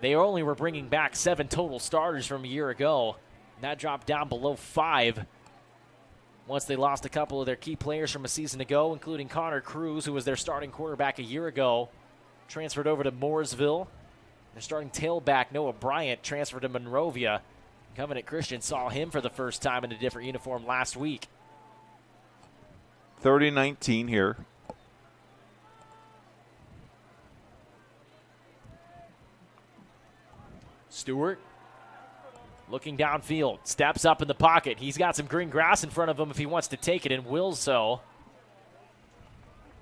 they only were bringing back 7 total starters from a year ago. And that dropped down below 5 once they lost a couple of their key players from a season ago, including Connor Cruz, who was their starting quarterback a year ago, transferred over to Mooresville. Their starting tailback, Noah Bryant, transferred to Monrovia. Covenant Christian saw him for the first time in a different uniform last week. 30-19 here. Stewart looking downfield, steps up in the pocket. He's got some green grass in front of him if he wants to take it, and will so.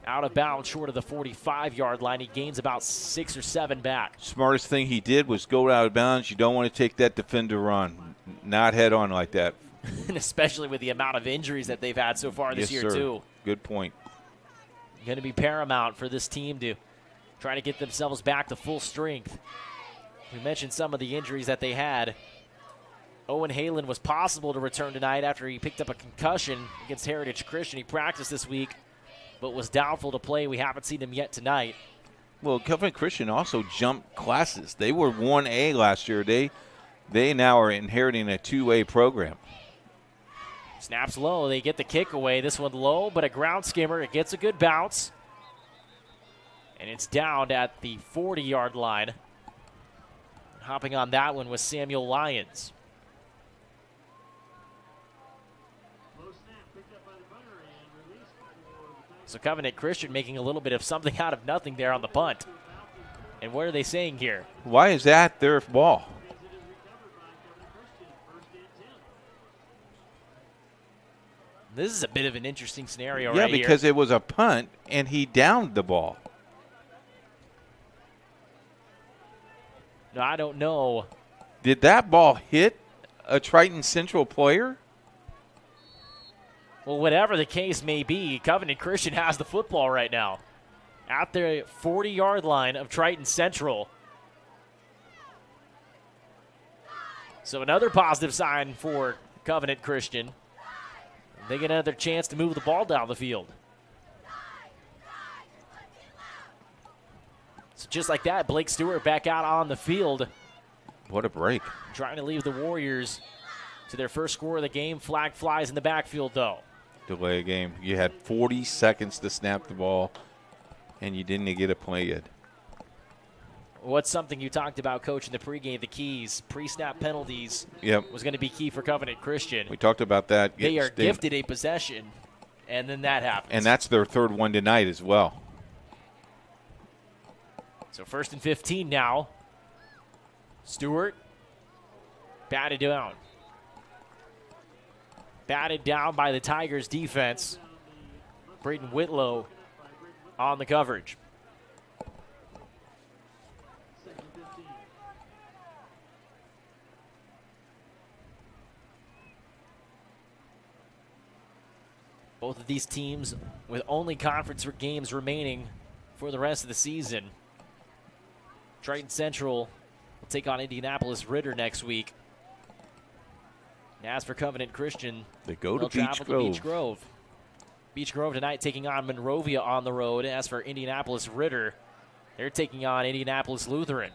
Out of bounds, short of the 45-yard line. He gains about 6 or 7 back. Smartest thing he did was go out of bounds. You don't want to take that defender run. Not head on like that. And especially with the amount of injuries that they've had so far this year, too. Good point. Going to be paramount for this team to try to get themselves back to full strength. We mentioned some of the injuries that they had. Owen Halen was possible to return tonight after he picked up a concussion against Heritage Christian. He practiced this week, but was doubtful to play. We haven't seen him yet tonight. Well, Covenant Christian also jumped classes. They were 1A last year. They now are inheriting a 2A program. Snaps low. They get the kick away. This one low, but a ground skimmer. It gets a good bounce. And it's down at the 40-yard line. Hopping on that one was Samuel Lyons. So Covenant Christian making a little bit of something out of nothing there on the punt. And what are they saying here? Why is that their ball? This is a bit of an interesting scenario right here. Yeah, because it was a punt, and he downed the ball. No, I don't know. Did that ball hit a Triton Central player? Well, whatever the case may be, Covenant Christian has the football right now at the 40-yard line of Triton Central. So another positive sign for Covenant Christian. They get another chance to move the ball down the field. So just like that, Blake Stewart back out on the field. What a break. Trying to leave the Warriors to their first score of the game. Flag flies in the backfield, though. Delay game. You had 40 seconds to snap the ball, and you didn't get a play yet. What's something you talked about, Coach, in the pregame, the keys, pre-snap penalties was going to be key for Covenant Christian. We talked about that. They are gifted a possession, And then that happens. And that's their third one tonight as well. So 1st and 15 now. Stewart batted down. Batted down by the Tigers defense. Braden Whitlow on the coverage. Both of these teams with only conference games remaining for the rest of the season. Triton Central will take on Indianapolis Ritter next week. And as for Covenant Christian, they go to Beech Grove. Beech Grove tonight taking on Monrovia on the road. As for Indianapolis Ritter, they're taking on Indianapolis Lutheran.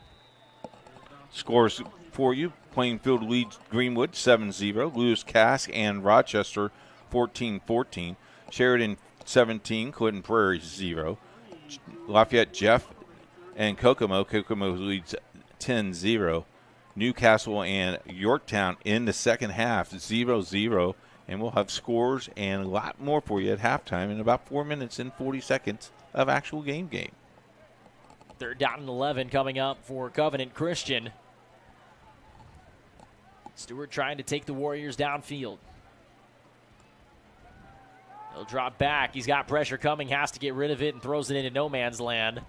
Scores for you. Plainfield leads Greenwood 7-0. Lewis Cass and Rochester 14-14. Sheridan 17. Clinton Prairie 0. Lafayette Jeff and Kokomo. Kokomo leads 10-0. Newcastle and Yorktown in the second half 0-0. And we'll have scores and a lot more for you at halftime in about 4 minutes and 40 seconds of actual game. 3rd down and 11 coming up for Covenant Christian. Stewart trying to take the Warriors downfield. He'll drop back. He's got pressure coming, has to get rid of it, and throws it into no man's land.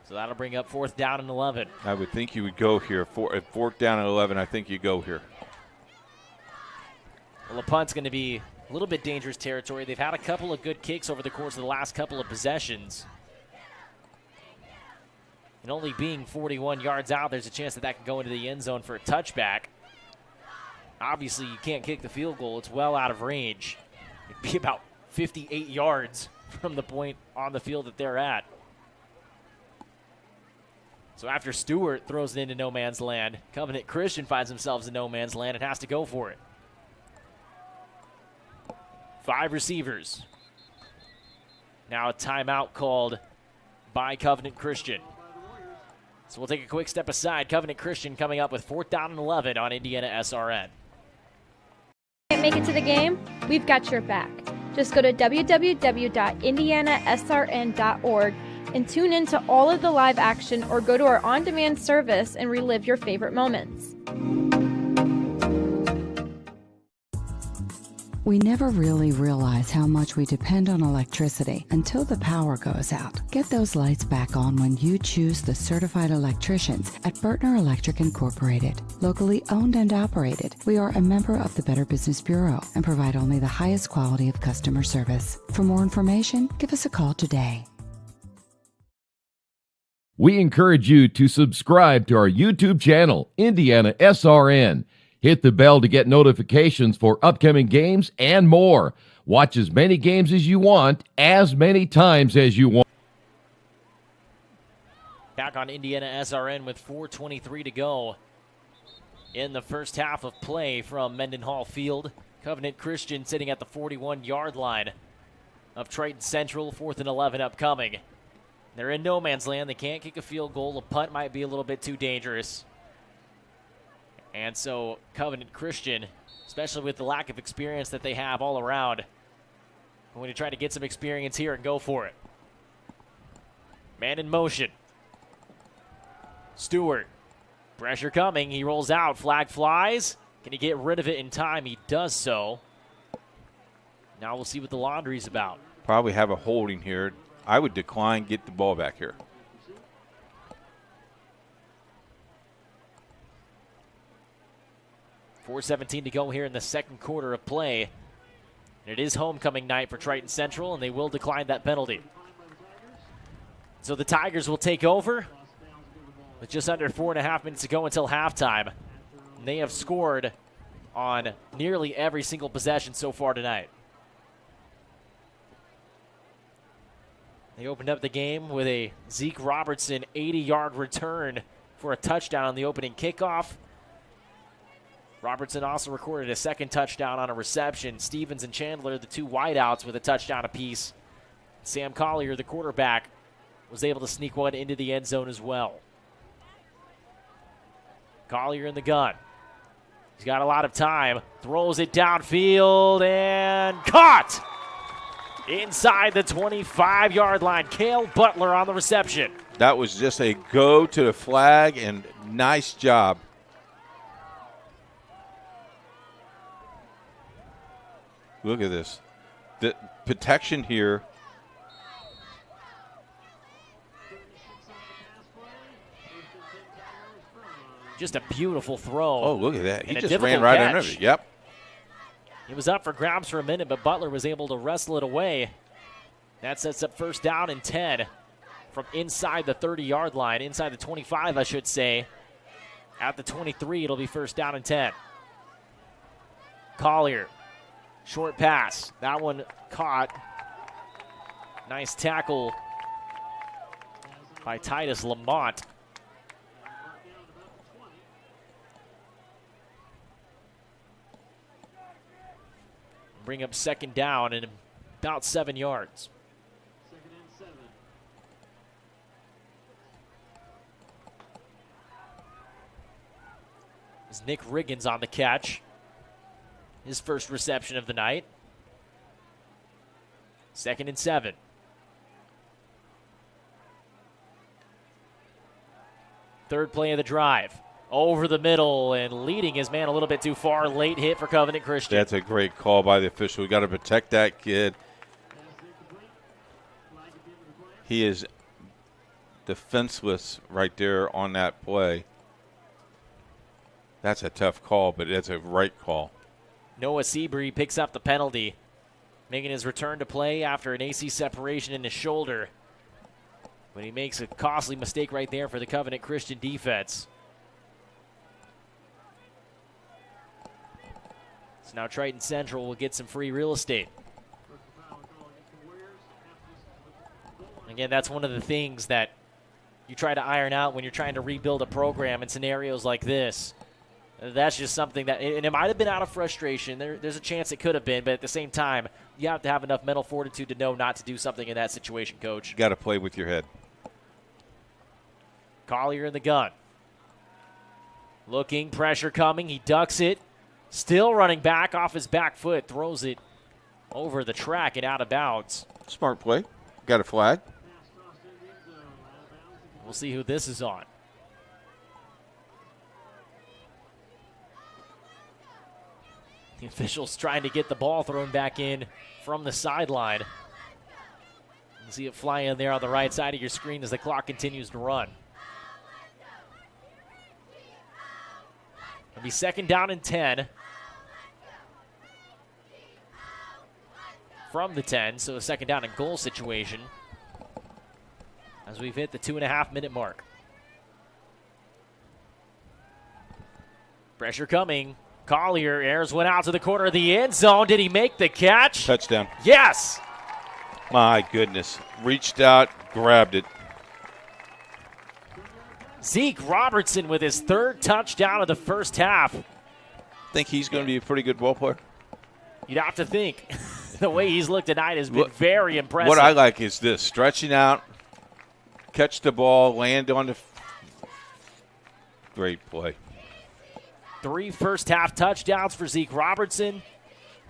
So that'll bring up 4th down and 11. I would think you would go here. At 4th down and 11, I think you go here. Well, a punt's going to be a little bit dangerous territory. They've had a couple of good kicks over the course of the last couple of possessions. And only being 41 yards out, there's a chance that can go into the end zone for a touchback. Obviously, you can't kick the field goal. It's well out of range. It'd be about 58 yards from the point on the field that they're at. So after Stewart throws it into no man's land, Covenant Christian finds themselves in no man's land and has to go for it. 5 receivers. Now a timeout called by Covenant Christian. So we'll take a quick step aside. Covenant Christian coming up with 4th down and 11 on IndianaSRN. Can't make it to the game? We've got your back. Just go to www.IndianaSRN.org and tune in to all of the live action, or go to our on-demand service and relive your favorite moments. We never really realize how much we depend on electricity until the power goes out. Get those lights back on when you choose the certified electricians at Bertner Electric Incorporated. Locally owned and operated, we are a member of the Better Business Bureau and provide only the highest quality of customer service. For more information, give us a call today. We encourage you to subscribe to our YouTube channel, IndianaSRN. Hit the bell to get notifications for upcoming games and more. Watch as many games as you want, as many times as you want. Back on IndianaSRN with 4:23 to go in the first half of play from Mendenhall Field. Covenant Christian sitting at the 41-yard line of Triton Central. 4th and 11 upcoming. They're in no man's land. They can't kick a field goal. A punt might be a little bit too dangerous. And so Covenant Christian, especially with the lack of experience that they have all around, going to try to get some experience here and go for it. Man in motion. Stewart. Pressure coming. He rolls out. Flag flies. Can he get rid of it in time? He does so. Now we'll see what the laundry's about. Probably have a holding here. I would decline, get the ball back here. .4:17 to go here in the second quarter of play. And it is homecoming night for Triton Central, and they will decline that penalty. So the Tigers will take over with just under 4.5 minutes to go until halftime. And they have scored on nearly every single possession so far tonight. They opened up the game with a Zeke Robertson 80-yard return for a touchdown on the opening kickoff. Robertson also recorded a second touchdown on a reception. Stevens and Chandler, the two wideouts, with a touchdown apiece. Sam Collier, the quarterback, was able to sneak one into the end zone as well. Collier in the gun. He's got a lot of time. Throws it downfield and caught inside the 25-yard line. Cale Butler on the reception. That was just a go to the flag, and nice job. Look at this. The protection here. Just a beautiful throw. Oh, look at that. He and just ran right under it. Yep. It was up for grabs for a minute, but Butler was able to wrestle it away. That sets up first down and 10 from inside the 30-yard line, inside the 25, I should say. At the 23, it'll be first down and 10. Collier, short pass. That one caught. Nice tackle by Titus Lamont. Bring up second down and about 7 yards. As Nick Riggins on the catch. His first reception of the night. 2nd and 7. Third play of the drive. Over the middle and leading his man a little bit too far. Late hit for Covenant Christian. That's a great call by the official. We got to protect that kid. He is defenseless right there on that play. That's a tough call, but it's a right call. Noah Seabury picks up the penalty, making his return to play after an AC separation in his shoulder. But he makes a costly mistake right there for the Covenant Christian defense. So now Triton Central will get some free real estate. Again, that's one of the things that you try to iron out when you're trying to rebuild a program in scenarios like this. That's just something that, and it might have been out of frustration. There's a chance it could have been, but at the same time, you have to have enough mental fortitude to know not to do something in that situation, Coach. You got to play with your head. Collier in the gun. Looking, pressure coming. He ducks it. Still running back off his back foot. Throws it over the track and out of bounds. Smart play. Got a flag. We'll see who this is on. The officials trying to get the ball thrown back in from the sideline. You see it fly in there on the right side of your screen as the clock continues to run. It'll be 2nd down and 10 from the 10, so a 2nd down and goal situation as we've hit the 2.5-minute mark. Pressure coming. Collier airs one out to the corner of the end zone. Did he make the catch? Touchdown. Yes. My goodness. Reached out, grabbed it. Zeke Robertson with his 3rd touchdown of the first half. Think he's going to be a pretty good ball player? You'd have to think. The way he's looked tonight has been very impressive. What I like is this, stretching out, catch the ball, land on the great play. 3 first-half touchdowns for Zeke Robertson.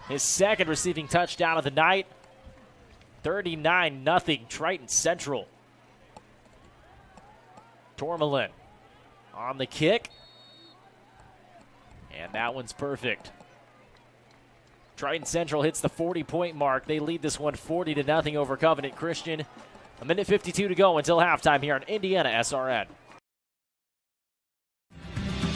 His 2nd receiving touchdown of the night. 39-0 Triton Central. Tourmalin on the kick. And that one's perfect. Triton Central hits the 40-point mark. They lead this one 40-0 over Covenant Christian. 1:52 to go until halftime here on IndianaSRN.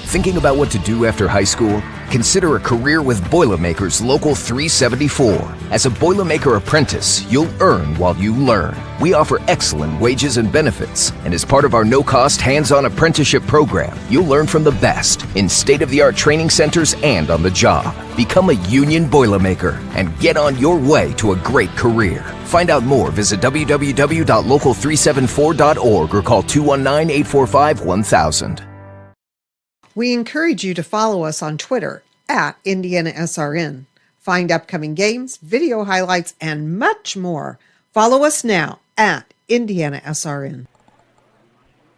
Thinking about what to do after high school? Consider a career with Boilermakers Local 374. As a Boilermaker apprentice, you'll earn while you learn. We offer excellent wages and benefits, and as part of our no-cost hands-on apprenticeship program, you'll learn from the best in state-of-the-art training centers and on the job. Become a union Boilermaker and get on your way to a great career. Find out more, visit www.local374.org or call 219-845-1000. We encourage you to follow us on Twitter at IndianaSRN. Find upcoming games, video highlights, and much more. Follow us now at IndianaSRN.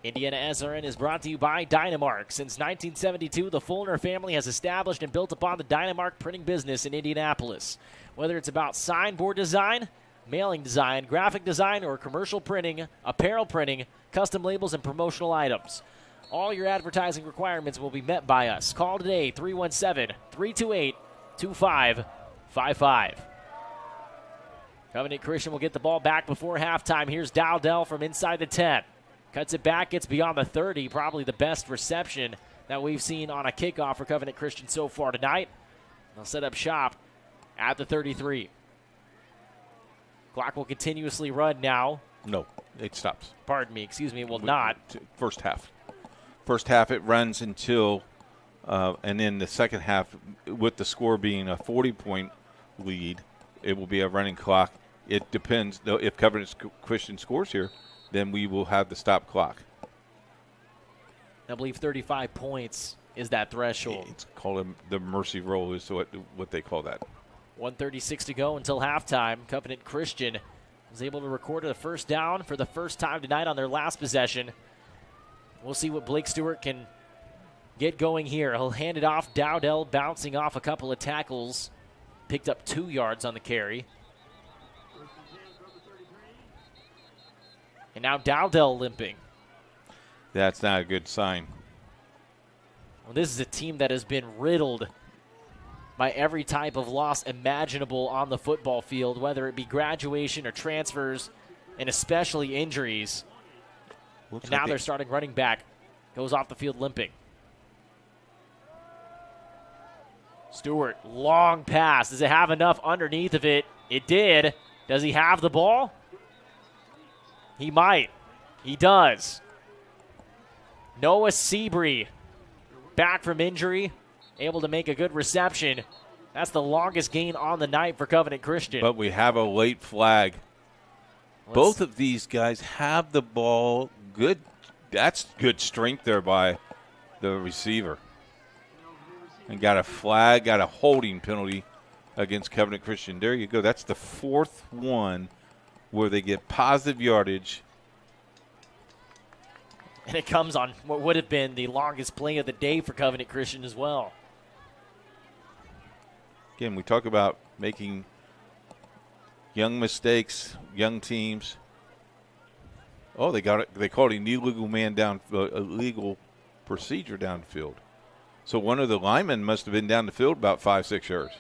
IndianaSRN is brought to you by Dynamark. Since 1972, the Fulner family has established and built upon the Dynamark printing business in Indianapolis. Whether it's about signboard design, mailing design, graphic design, or commercial printing, apparel printing, custom labels, and promotional items. All your advertising requirements will be met by us. Call today, 317-328-2555. Covenant Christian will get the ball back before halftime. Here's Dowdell from inside the 10. Cuts it back, gets beyond the 30. Probably the best reception that we've seen on a kickoff for Covenant Christian so far tonight. They'll set up shop at the 33. Clock will continuously run now. No, it stops. Pardon me, excuse me, it will not. First half. First half it runs until, and then the second half, with the score being a 40-point lead, it will be a running clock. It depends. If Covenant Christian scores here, then we will have the stop clock. I believe 35 points is that threshold. It's called the mercy roll is what they call that. 1:36 to go until halftime. Covenant Christian was able to record a first down for the first time tonight on their last possession. We'll see what Blake Stewart can get going here. He'll hand it off. Dowdell bouncing off a couple of tackles. Picked up 2 yards on the carry. And now Dowdell limping. That's not a good sign. Well, this is a team that has been riddled by every type of loss imaginable on the football field, whether it be graduation or transfers, and especially injuries. And now their starting running back goes off the field limping. Stewart, long pass. Does it have enough underneath of it? It did. Does he have the ball? He might. He does. Noah Seabree, back from injury, able to make a good reception. That's the longest gain on the night for Covenant Christian. But we have a late flag. Both of these guys have the ball. Good. That's good strength there by the receiver. And got a flag, got a holding penalty against Covenant Christian. There you go. That's the 4th one where they get positive yardage. And it comes on what would have been the longest play of the day for Covenant Christian as well. Again, we talk about making young mistakes, young teams. Oh, they got it. They called an illegal man down, illegal procedure downfield. So one of the linemen must have been down the field about 5-6 yards.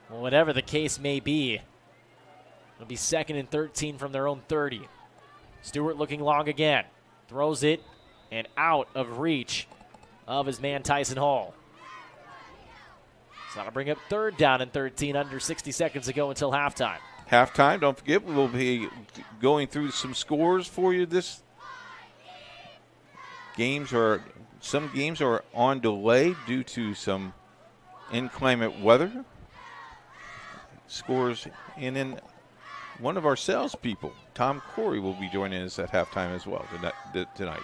Well, whatever the case may be, it'll be 2nd and 13 from their own 30. Stewart looking long again. Throws it and out of reach of his man Tyson Hall. So that'll bring up 3rd down and 13 under 60 seconds to go until halftime. Halftime, don't forget, we'll be going through some scores for you. Some games are on delay due to some inclement weather. Scores, and then one of our salespeople, Tom Corey, will be joining us at halftime as well tonight.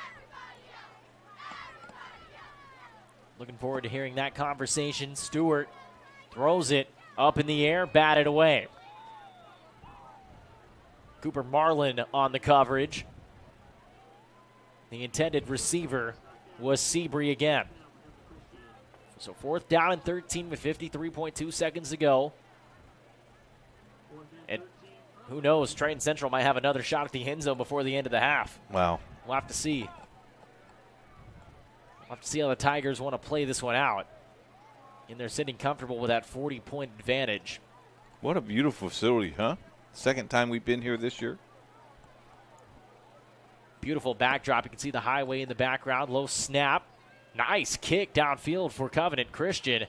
Looking forward to hearing that conversation. Stewart throws it up in the air, batted away. Cooper Marlin on the coverage. The intended receiver was Seabree again. So 4th down and 13 with 53.2 seconds to go. And who knows, Triton Central might have another shot at the end zone before the end of the half. Wow. We'll have to see. We'll have to see how the Tigers want to play this one out. And they're sitting comfortable with that 40-point advantage. What a beautiful facility, huh? Second time we've been here this year. Beautiful backdrop. You can see the highway in the background. Low snap. Nice kick downfield for Covenant Christian.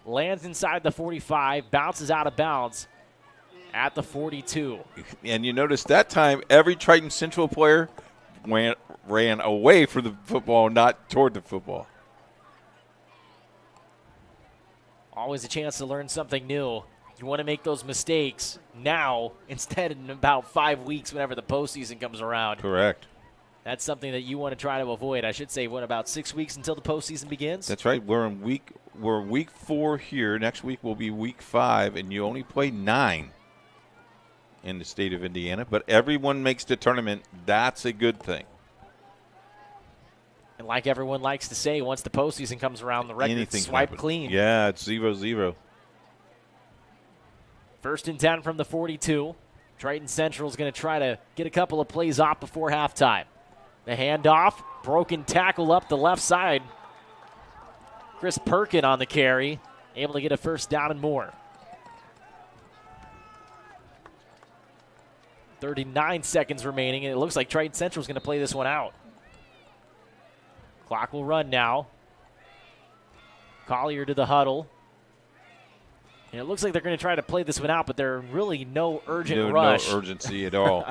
Lands inside the 45. Bounces out of bounds at the 42. And you notice that time every Triton Central player ran away from the football, not toward the football. Always a chance to learn something new. You want to make those mistakes now instead in about 5 weeks whenever the postseason comes around. Correct. That's something that you want to try to avoid. I should say, about 6 weeks until the postseason begins? That's right. We're week 4 here. Next week will be week 5, and you only play 9 in the state of Indiana. But everyone makes the tournament. That's a good thing. And like everyone likes to say, once the postseason comes around, the record's swiped clean. Yeah, it's 0-0. 1st and 10 from the 42. Triton Central is going to try to get a couple of plays off before halftime. The handoff, broken tackle up the left side. Chris Perkin on the carry, able to get a first down and more. 39 seconds remaining, and it looks like Triton Central is going to play this one out. Clock will run now. Collier to the huddle. And it looks like they're going to try to play this one out, but there's really no urgent rush. No urgency at all.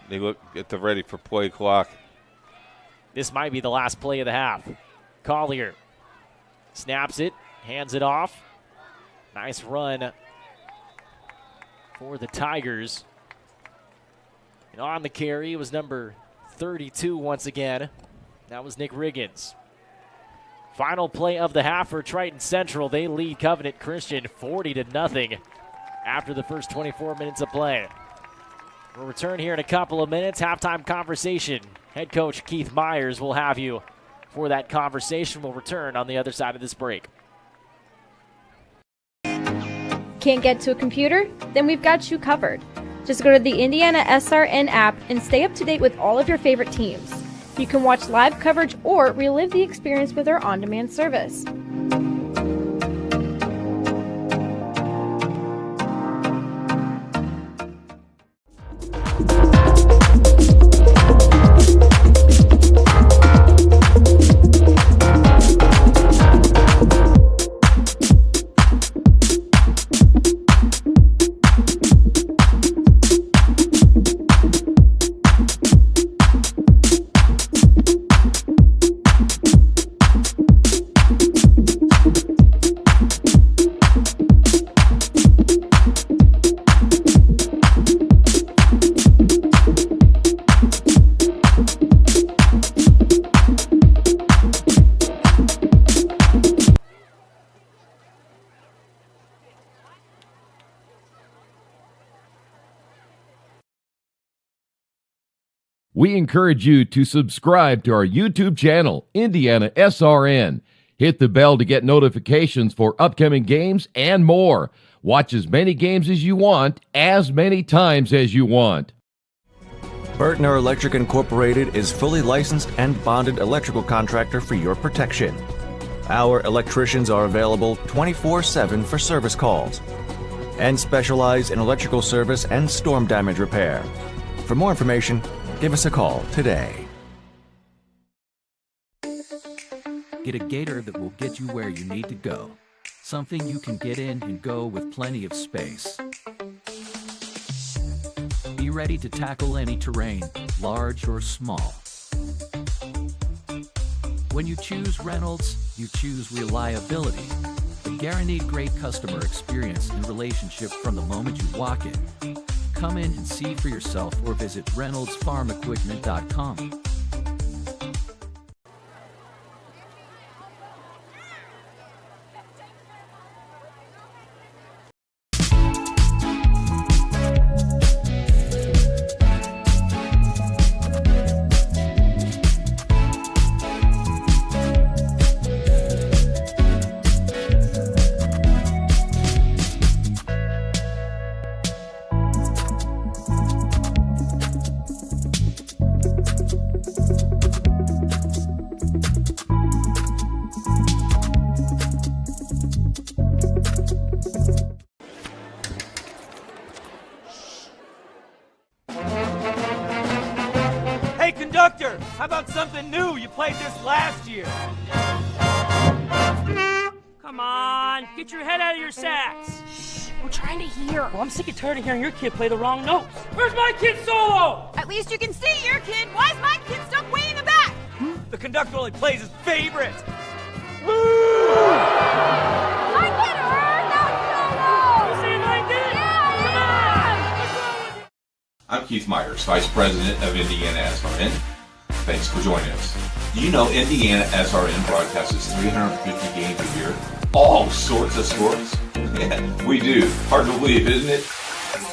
They look at the ready for play clock. This might be the last play of the half. Collier snaps it, hands it off. Nice run for the Tigers. And on the carry was number 32 once again. That was Nick Riggins. Final play of the half for Triton Central. They lead Covenant Christian 40-0 after the first 24 minutes of play. We'll return here in a couple of minutes. Halftime conversation. Head coach Keith Myers will have you for that conversation. We'll return on the other side of this break. Can't get to a computer? Then we've got you covered. Just go to the IndianaSRN app and stay up to date with all of your favorite teams. You can watch live coverage or relive the experience with our on-demand service. We encourage you to subscribe to our YouTube channel, IndianaSRN. Hit the bell to get notifications for upcoming games and more. Watch as many games as you want, as many times as you want. Bertner Electric Incorporated is fully licensed and bonded electrical contractor for your protection. Our electricians are available 24/7 for service calls and specialize in electrical service and storm damage repair. For more information, give us a call today. Get a gator that will get you where you need to go. Something you can get in and go with plenty of space. Be ready to tackle any terrain, large or small. When you choose Reynolds, you choose reliability. A guaranteed great customer experience and relationship from the moment you walk in. Come in and see for yourself or visit reynoldsfarmequipment.com. Conductor, how about something new? You played this last year. Come on, get your head out of your sacks. We're trying to hear. Well, I'm sick and tired of hearing your kid play the wrong notes. Where's my kid solo? At least you can see your kid. Why is my kid stuck way in the back? The conductor only plays his favorite. I can earn that solo. You see like this? Yeah, I'm Keith Myers, Vice President of IndianaSRN. Thanks for joining us. Do you know IndianaSRN broadcasts 350 games a year? All sorts of sports? Yeah, we do. Hard to believe, isn't it?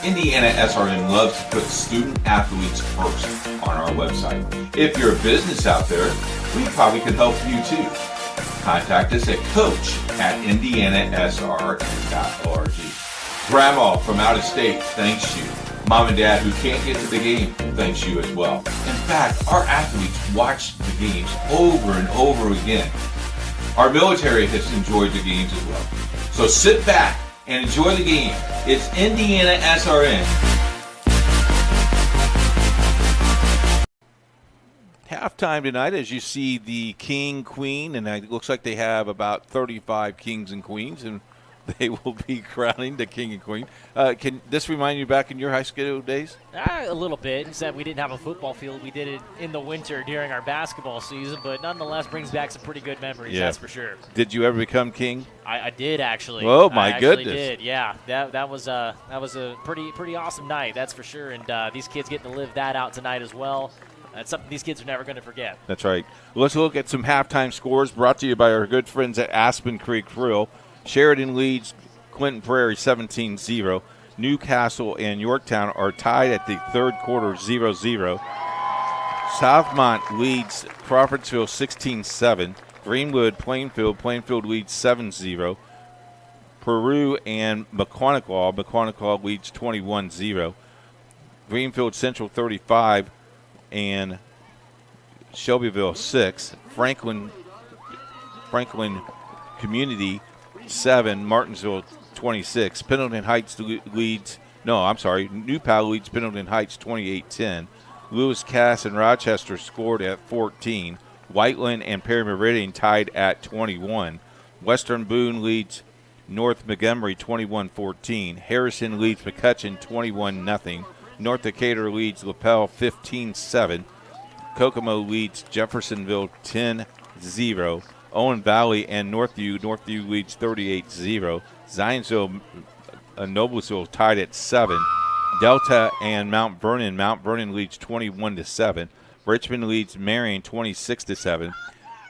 IndianaSRN loves to put student athletes first on our website. If you're a business out there, we probably could help you too. Contact us at coach@indianasrn.org. Grandma from out of state thanks you. Mom and Dad who can't get to the game, thanks you as well. In fact, our athletes watch the games over and over again. Our military has enjoyed the games as well. So sit back and enjoy the game. It's IndianaSRN. Halftime tonight, as you see the king, queen, and it looks like they have about 35 kings and queens, and they will be crowning the king and queen. Can this remind you back in your high school days? A little bit, except we didn't have a football field. We did it in the winter during our basketball season, but nonetheless brings back some pretty good memories, that's for sure. Did you ever become king? I did, actually. Oh, my goodness. I did, yeah. That was a pretty awesome night, that's for sure, and these kids getting to live that out tonight as well. That's something these kids are never going to forget. That's right. Let's look at some halftime scores brought to you by our good friends at Aspen Creek Grill. Sheridan leads Clinton Prairie 17-0. Newcastle and Yorktown are tied at the third quarter 0-0. Southmont leads Crawfordsville 16-7. Greenwood, Plainfield leads 7-0. Peru and McConaughey leads 21-0. Greenfield Central 35 and Shelbyville 6. Franklin Community 7, Martinsville 26. Pendleton Heights leads, New Pal leads Pendleton Heights 28-10. Lewis Cass and Rochester scored at 14. Whiteland and Perry Meridian tied at 21. Western Boone leads North Montgomery 21-14. Harrison leads McCutcheon 21-0. North Decatur leads LaPel 15-7. Kokomo leads Jeffersonville 10-0. Owen Valley and Northview leads 38-0. Zionsville, Noblesville tied at 7. Delta and Mount Vernon leads 21-7. Richmond leads Marion 26-7.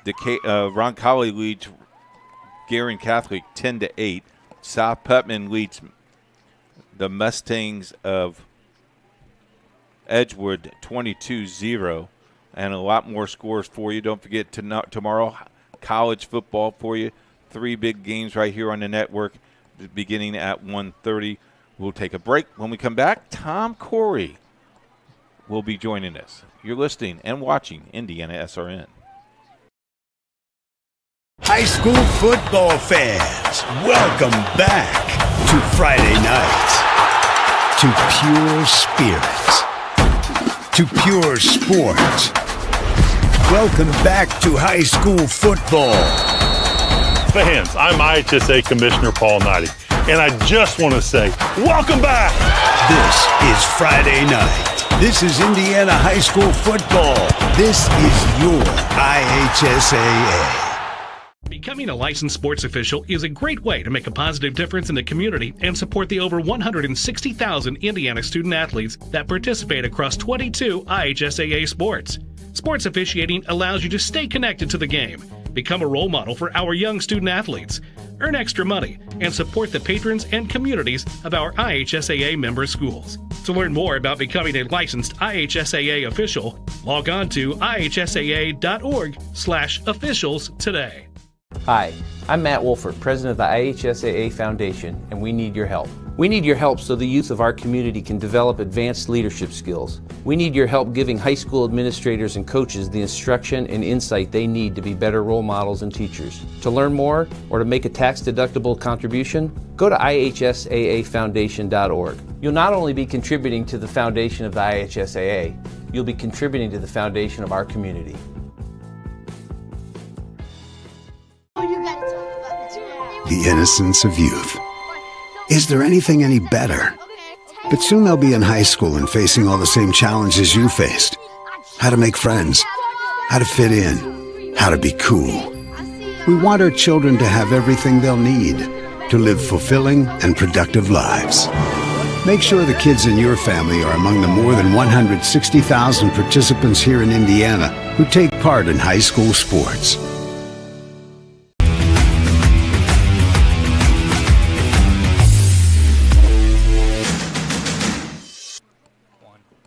Roncalli leads Guerin Catholic 10-8. South Putnam leads the Mustangs of Edgewood 22-0. And a lot more scores for you. Don't forget tomorrow, college football for you. 3 big games right here on the network beginning at 1:30. We'll take a break. When we come back, Tom Corey will be joining us. You're listening and watching IndianaSRN. High school football fans, welcome back to Friday nights, to pure spirits, to pure sports. Welcome back to high school football. Fans, I'm IHSAA Commissioner Paul Knighty, and I just want to say, welcome back! This is Friday night. This is Indiana high school football. This is your IHSAA. Becoming a licensed sports official is a great way to make a positive difference in the community and support the over 160,000 Indiana student athletes that participate across 22 IHSAA sports. Sports officiating allows you to stay connected to the game, become a role model for our young student athletes, earn extra money, and support the patrons and communities of our IHSAA member schools. To learn more about becoming a licensed IHSAA official, log on to ihsaa.org/officials today. Hi, I'm Matt Wolford, president of the IHSAA Foundation, and we need your help. We need your help so the youth of our community can develop advanced leadership skills. We need your help giving high school administrators and coaches the instruction and insight they need to be better role models and teachers. To learn more or to make a tax-deductible contribution, go to IHSAAfoundation.org. You'll not only be contributing to the foundation of the IHSAA, you'll be contributing to the foundation of our community. The innocence of youth. Is there anything any better? But soon they'll be in high school and facing all the same challenges you faced. How to make friends, how to fit in, how to be cool. We want our children to have everything they'll need to live fulfilling and productive lives. Make sure the kids in your family are among the more than 160,000 participants here in Indiana who take part in high school sports.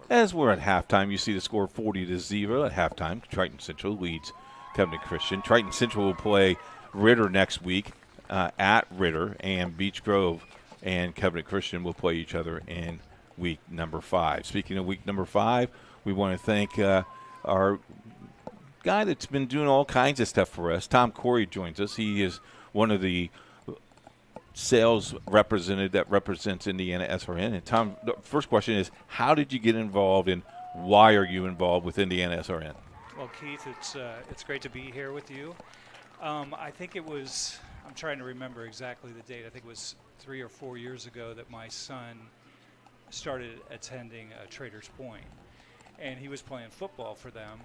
As we're at halftime, you see the score 40-0 at halftime. Triton Central leads Covenant Christian. Triton Central will play Ritter next week at Ritter, and Beech Grove and Covenant Christian will play each other in week number 5. Speaking of week number 5, we want to thank our guy that's been doing all kinds of stuff for us. Tom Corey joins us. He is one of the sales representative that represents IndianaSRN. And Tom, the first question is, how did you get involved and why are you involved with IndianaSRN? Well, Keith, it's great to be here with you. I think it was, I'm trying to remember exactly the date. I think it was 3 or 4 years ago that my son started attending Traders Point, and he was playing football for them.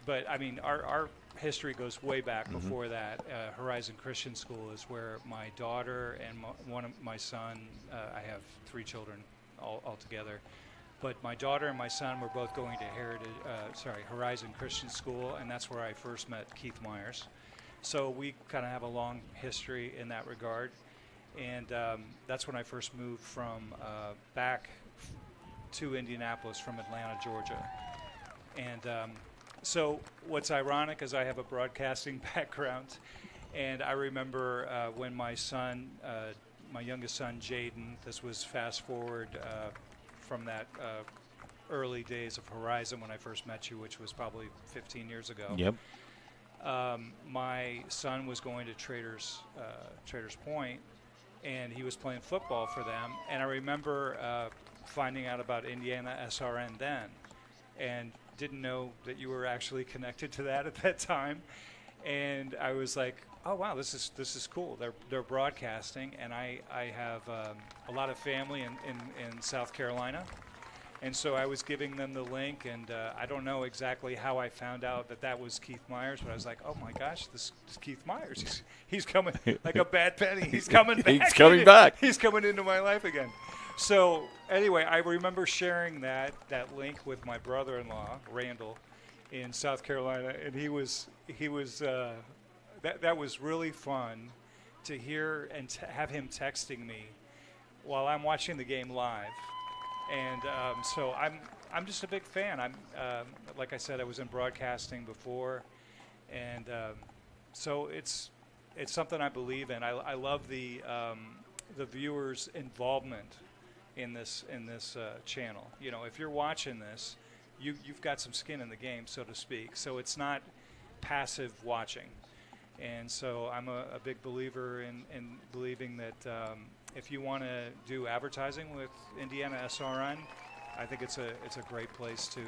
But I mean, our history goes way back before that. Horizon Christian School is where my daughter and one of my son, I have 3 children all together, but my daughter and my son were both going to Horizon Christian School, and that's where I first met Keith Myers. So we kind of have a long history in that regard, and that's when I first moved from back to Indianapolis from Atlanta, Georgia. And so what's ironic is I have a broadcasting background, and I remember when my son, my youngest son, Jaden, this was fast forward from that early days of Horizon when I first met you, which was probably 15 years ago. Yep. My son was going to Traders Point, and he was playing football for them. And I remember finding out about IndianaSRN then, and didn't know that you were actually connected to that at that time. And I was like, oh wow, this is cool. They're broadcasting, and I have a lot of family in South Carolina, and so I was giving them the link, and I don't know exactly how I found out that was Keith Myers, but I was like, oh my gosh, this is Keith Myers. He's coming like a bad penny. He's coming back. He's coming back. He's coming into my life again. So anyway, I remember sharing that link with my brother-in-law, Randall, in South Carolina, and that was really fun to hear and have him texting me while I'm watching the game live. And so I'm just a big fan. I'm like I said, I was in broadcasting before, and so it's something I believe in. I love the viewers' involvement in this channel. You know, if you're watching this, you've got some skin in the game, so to speak. So it's not passive watching. And so I'm a big believer in believing that if you want to do advertising with IndianaSRN, I think it's a great place to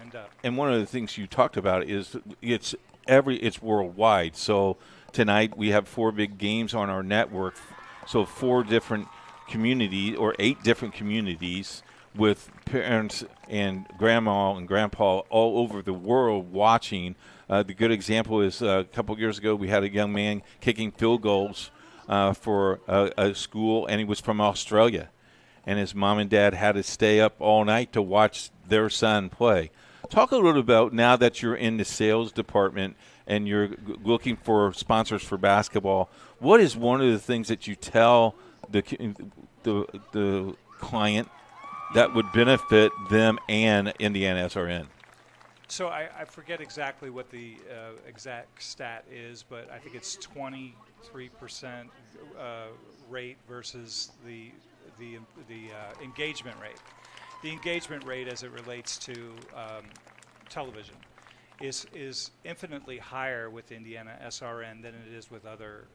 end up. And one of the things you talked about is it's worldwide. So tonight we have 4 big games on our network. So 4 different community or 8 different communities with parents and grandma and grandpa all over the world watching. The good example is a couple years ago we had a young man kicking field goals for a school, and he was from Australia, and his mom and dad had to stay up all night to watch their son play. Talk a little about, now that you're in the sales department and you're looking for sponsors for basketball, what is one of the things that you tell the client that would benefit them and IndianaSRN? So I forget exactly what the exact stat is, but I think it's 23% rate versus the engagement rate. The engagement rate, as it relates to television, is infinitely higher with IndianaSRN than it is with other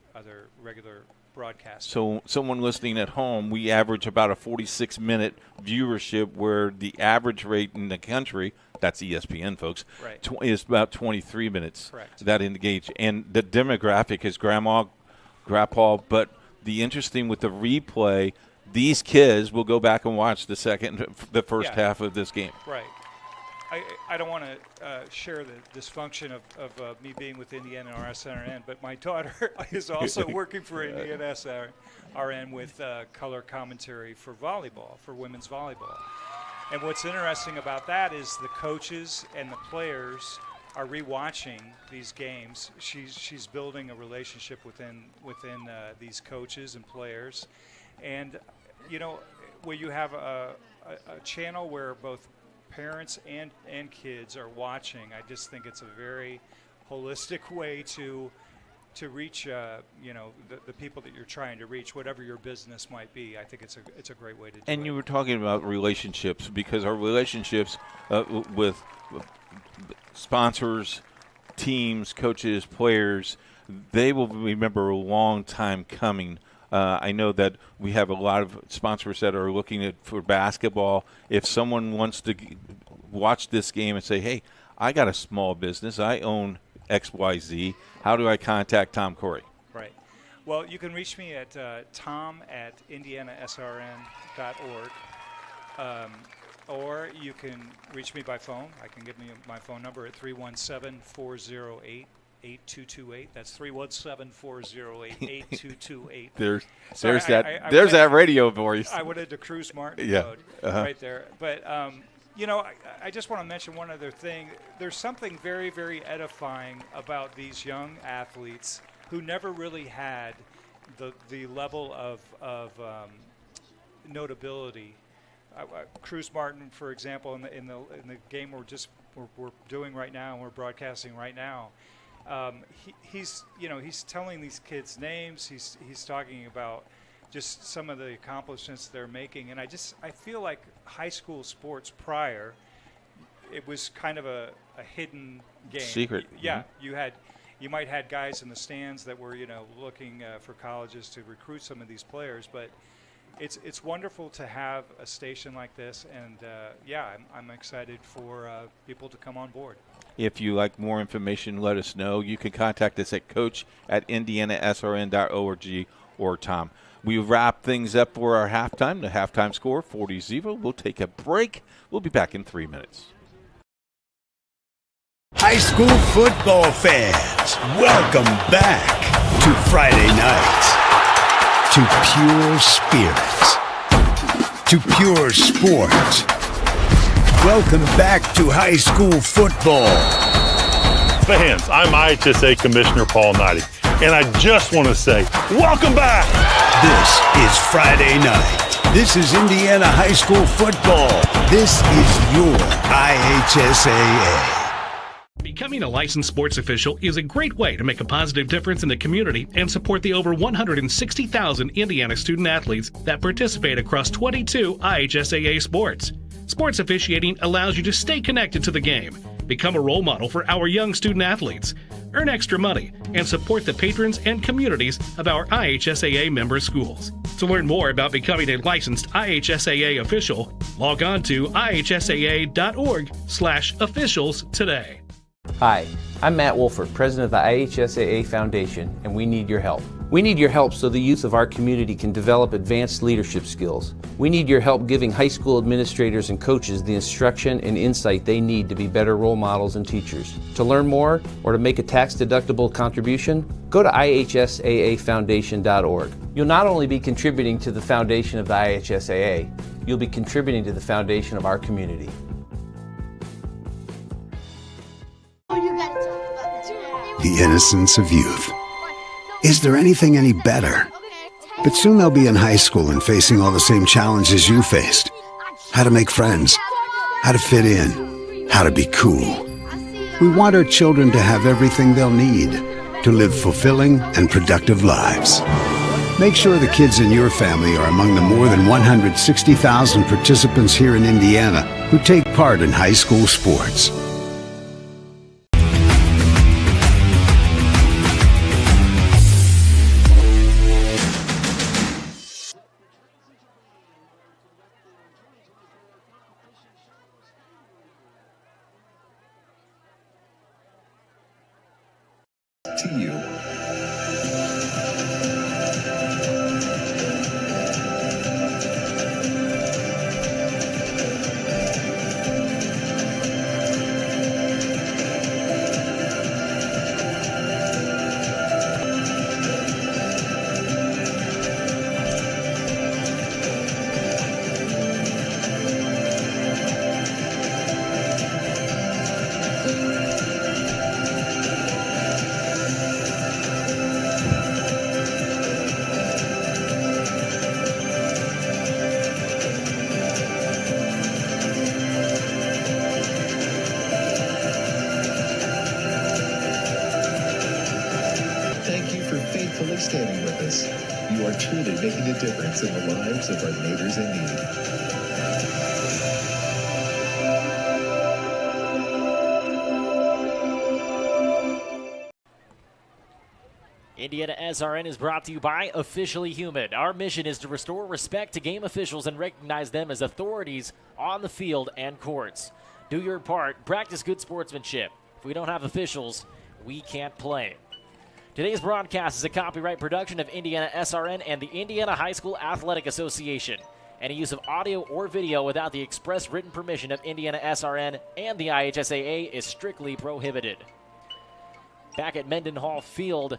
regular broadcasters. So someone listening at home, we average about a 46-minute viewership, where the average rate in the country, that's ESPN, folks, right, is about 23 minutes. Correct. That engage. And the demographic is grandma, grandpa, but the interesting with the replay, these kids will go back and watch the first half of this game. Right. I don't want to share the dysfunction of me being with IndianaSRN, but my daughter is also working for IndianaSRN with color commentary for volleyball, for women's volleyball. And what's interesting about that is the coaches and the players are rewatching these games. She's building a relationship within these coaches and players, and you know, where you have a channel where both parents and kids are watching, I just think it's a very holistic way to to reach the people that you're trying to reach, whatever your business might be. I think it's a great way to do it. And you were talking about relationships, because our relationships with sponsors, teams, coaches, players, they will remember a long time coming. I know that we have a lot of sponsors that are looking for basketball. If someone wants to watch this game and say, hey, I got a small business, I own XYZ, how do I contact Tom Corey? Right. Well, you can reach me at tom@IndianaSRN.org. Or you can reach me by phone. I can give me my phone number at 317-408-8228. That's 317-408-8228. There's that radio voice. I went into Cruz Martin mode right there. But, I just want to mention one other thing. There's something very, very edifying about these young athletes who never really had the level of Notability. Cruz Martin, for example, in the game we're doing right now and we're broadcasting right now, he's telling these kids names. He's talking about just some of the accomplishments they're making, and I feel like high school sports prior, it was kind of a hidden game. Secret. Yeah, you might had guys in the stands that were looking for colleges to recruit some of these players, but it's wonderful to have a station like this, and I'm excited for people to come on board. If you like more information, let us know. You can contact us at coach@IndianaSRN.org or Tom. We wrap things up for our halftime. The halftime score, 40-0. We'll take a break. We'll be back in 3 minutes. High school football fans, welcome back to Friday night. To pure spirits, to pure sport. Welcome back to high school football. Fans, I'm IHSAA Commissioner Paul Knighty, and I just want to say, welcome back! This is Friday night. This is Indiana high school football. This is your IHSAA. Becoming a licensed sports official is a great way to make a positive difference in the community and support the over 160,000 Indiana student athletes that participate across 22 IHSAA sports. Sports officiating allows you to stay connected to the game, become a role model for our young student athletes, earn extra money, and support the patrons and communities of our IHSAA member schools. To learn more about becoming a licensed IHSAA official, log on to ihsaa.org/officials today. Hi, I'm Matt Wolford, president of the IHSAA Foundation, and we need your help. We need your help so the youth of our community can develop advanced leadership skills. We need your help giving high school administrators and coaches the instruction and insight they need to be better role models and teachers. To learn more or to make a tax-deductible contribution, go to IHSAAFoundation.org. You'll not only be contributing to the foundation of the IHSAA, you'll be contributing to the foundation of our community. The innocence of youth. Is there anything any better? But soon they'll be in high school and facing all the same challenges you faced. How to make friends, how to fit in, how to be cool. We want our children to have everything they'll need to live fulfilling and productive lives. Make sure the kids in your family are among the more than 160,000 participants here in Indiana who take part in high school sports. To you. business. You are truly making a difference in the lives of our neighbors in need. IndianaSRN is brought to you by Officially Human. Our mission is to restore respect to game officials and recognize them as authorities on the field and courts. Do your part. Practice good sportsmanship. If we don't have officials, we can't play. Today's broadcast is a copyright production of IndianaSRN and the Indiana High School Athletic Association. Any use of audio or video without the express written permission of IndianaSRN and the IHSAA is strictly prohibited. Back at Mendenhall Field,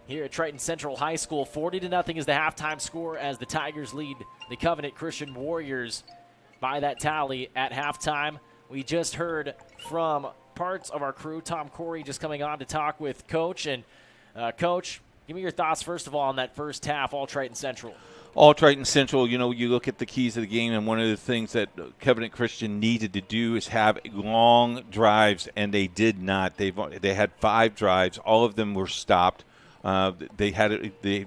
here at Triton Central High School, 40-0 is the halftime score as the Tigers lead the Covenant Christian Warriors by that tally at halftime. We just heard from parts of our crew. Tom Corey just coming on to talk with Coach. And Coach, give me your thoughts, first of all, on that first half, all Triton Central. All Triton Central, you know, you look at the keys of the game, and one of the things that Covenant Christian needed to do is have long drives, and they did not. They had 5 drives. All of them were stopped. They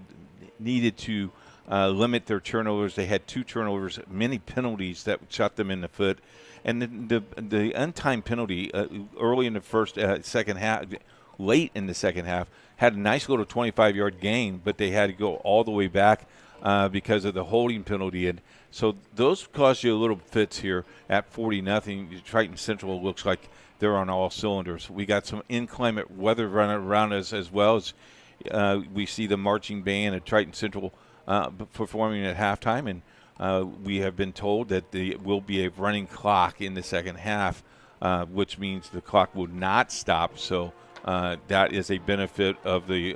needed to limit their turnovers. They had 2 turnovers, many penalties that shot them in the foot, and the untimed penalty early in the second half, late in the second half, had a nice little 25-yard gain, but they had to go all the way back because of the holding penalty, and so those caused you a little fits here at 40-0. Triton Central looks like they're on all cylinders. We got some inclement weather running around us as well as. We see the marching band at Triton Central performing at halftime, and we have been told that there will be a running clock in the second half, which means the clock will not stop. So that is a benefit of the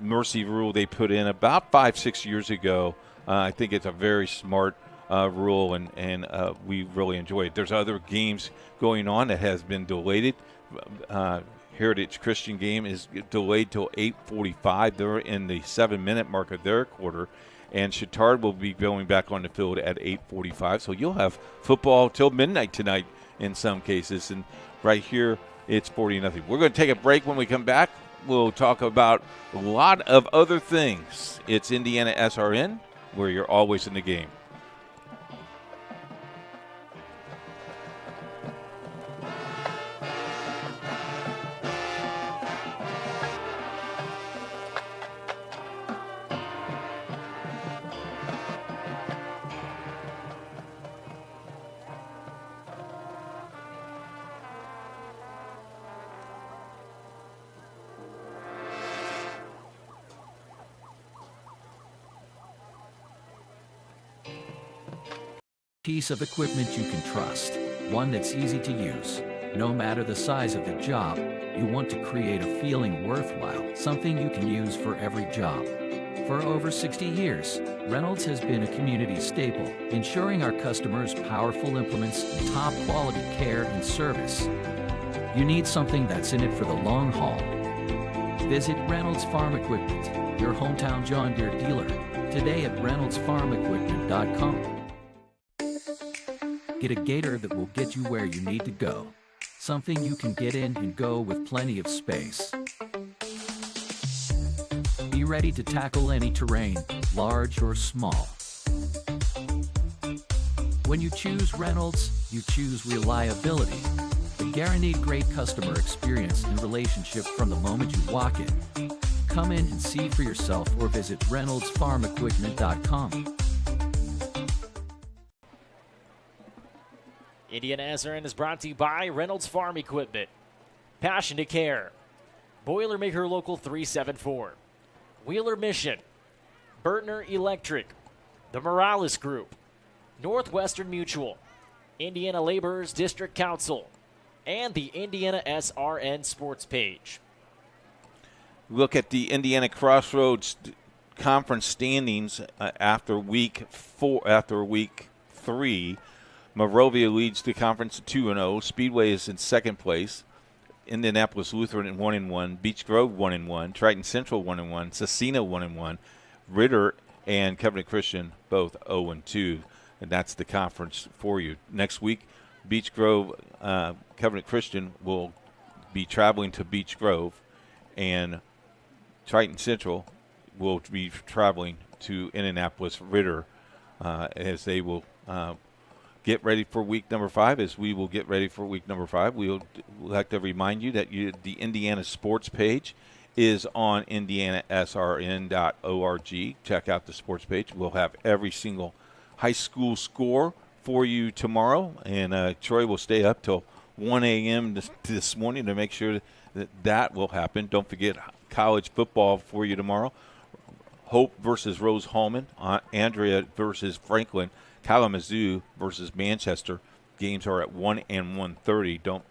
mercy rule they put in about 5-6 years ago. I think it's a very smart rule, and we really enjoy it. There's other games going on that has been delayed. Heritage Christian game is delayed till 8:45. They're in the 7-minute mark of their quarter, and Chittard will be going back on the field at 8:45. So you'll have football till midnight tonight in some cases, and right here it's 40-0. We're going to take a break. When we come back, we'll talk about a lot of other things. It's IndianaSRN, where you're always in the game. Piece of equipment you can trust, one that's easy to use. No matter the size of the job, you want to create a feeling worthwhile, something you can use for every job. For over 60 years, Reynolds has been a community staple, ensuring our customers powerful implements and top quality care and service. You need something that's in it for the long haul. Visit Reynolds Farm Equipment, your hometown John Deere dealer, today at reynoldsfarmequipment.com. Get a gator that will get you where you need to go. Something you can get in and go with plenty of space. Be ready to tackle any terrain, large or small. When you choose Reynolds, you choose reliability. A guaranteed great customer experience and relationship from the moment you walk in. Come in and see for yourself or visit reynoldsfarmequipment.com. IndianaSRN is brought to you by Reynolds Farm Equipment, Passion to Care, Boilermaker Local 374, Wheeler Mission, Bertner Electric, the Morales Group, Northwestern Mutual, Indiana Laborers District Council, and the IndianaSRN Sports page. Look at the Indiana Crossroads conference standings after week 3. Morovia leads the conference 2-0. Speedway is in second place. Indianapolis Lutheran at 1-1. Beech Grove 1-1. Triton Central 1-1. Cecina 1-1. Ritter and Covenant Christian both 0-2. And that's the conference for you. Next week, Beech Grove, Covenant Christian will be traveling to Beech Grove, and Triton Central will be traveling to Indianapolis Ritter as they will get ready for week number 5, as we will get ready for week number 5. We'll like to remind you that the Indiana Sports page is on IndianaSRN.org. Check out the sports page. We'll have every single high school score for you tomorrow, and Troy will stay up till 1 a.m. this morning to make sure that will happen. Don't forget college football for you tomorrow. Hope versus Rose Hallman, Andrea versus Franklin, Kalamazoo versus Manchester. Games are at 1 and 1:30. Don't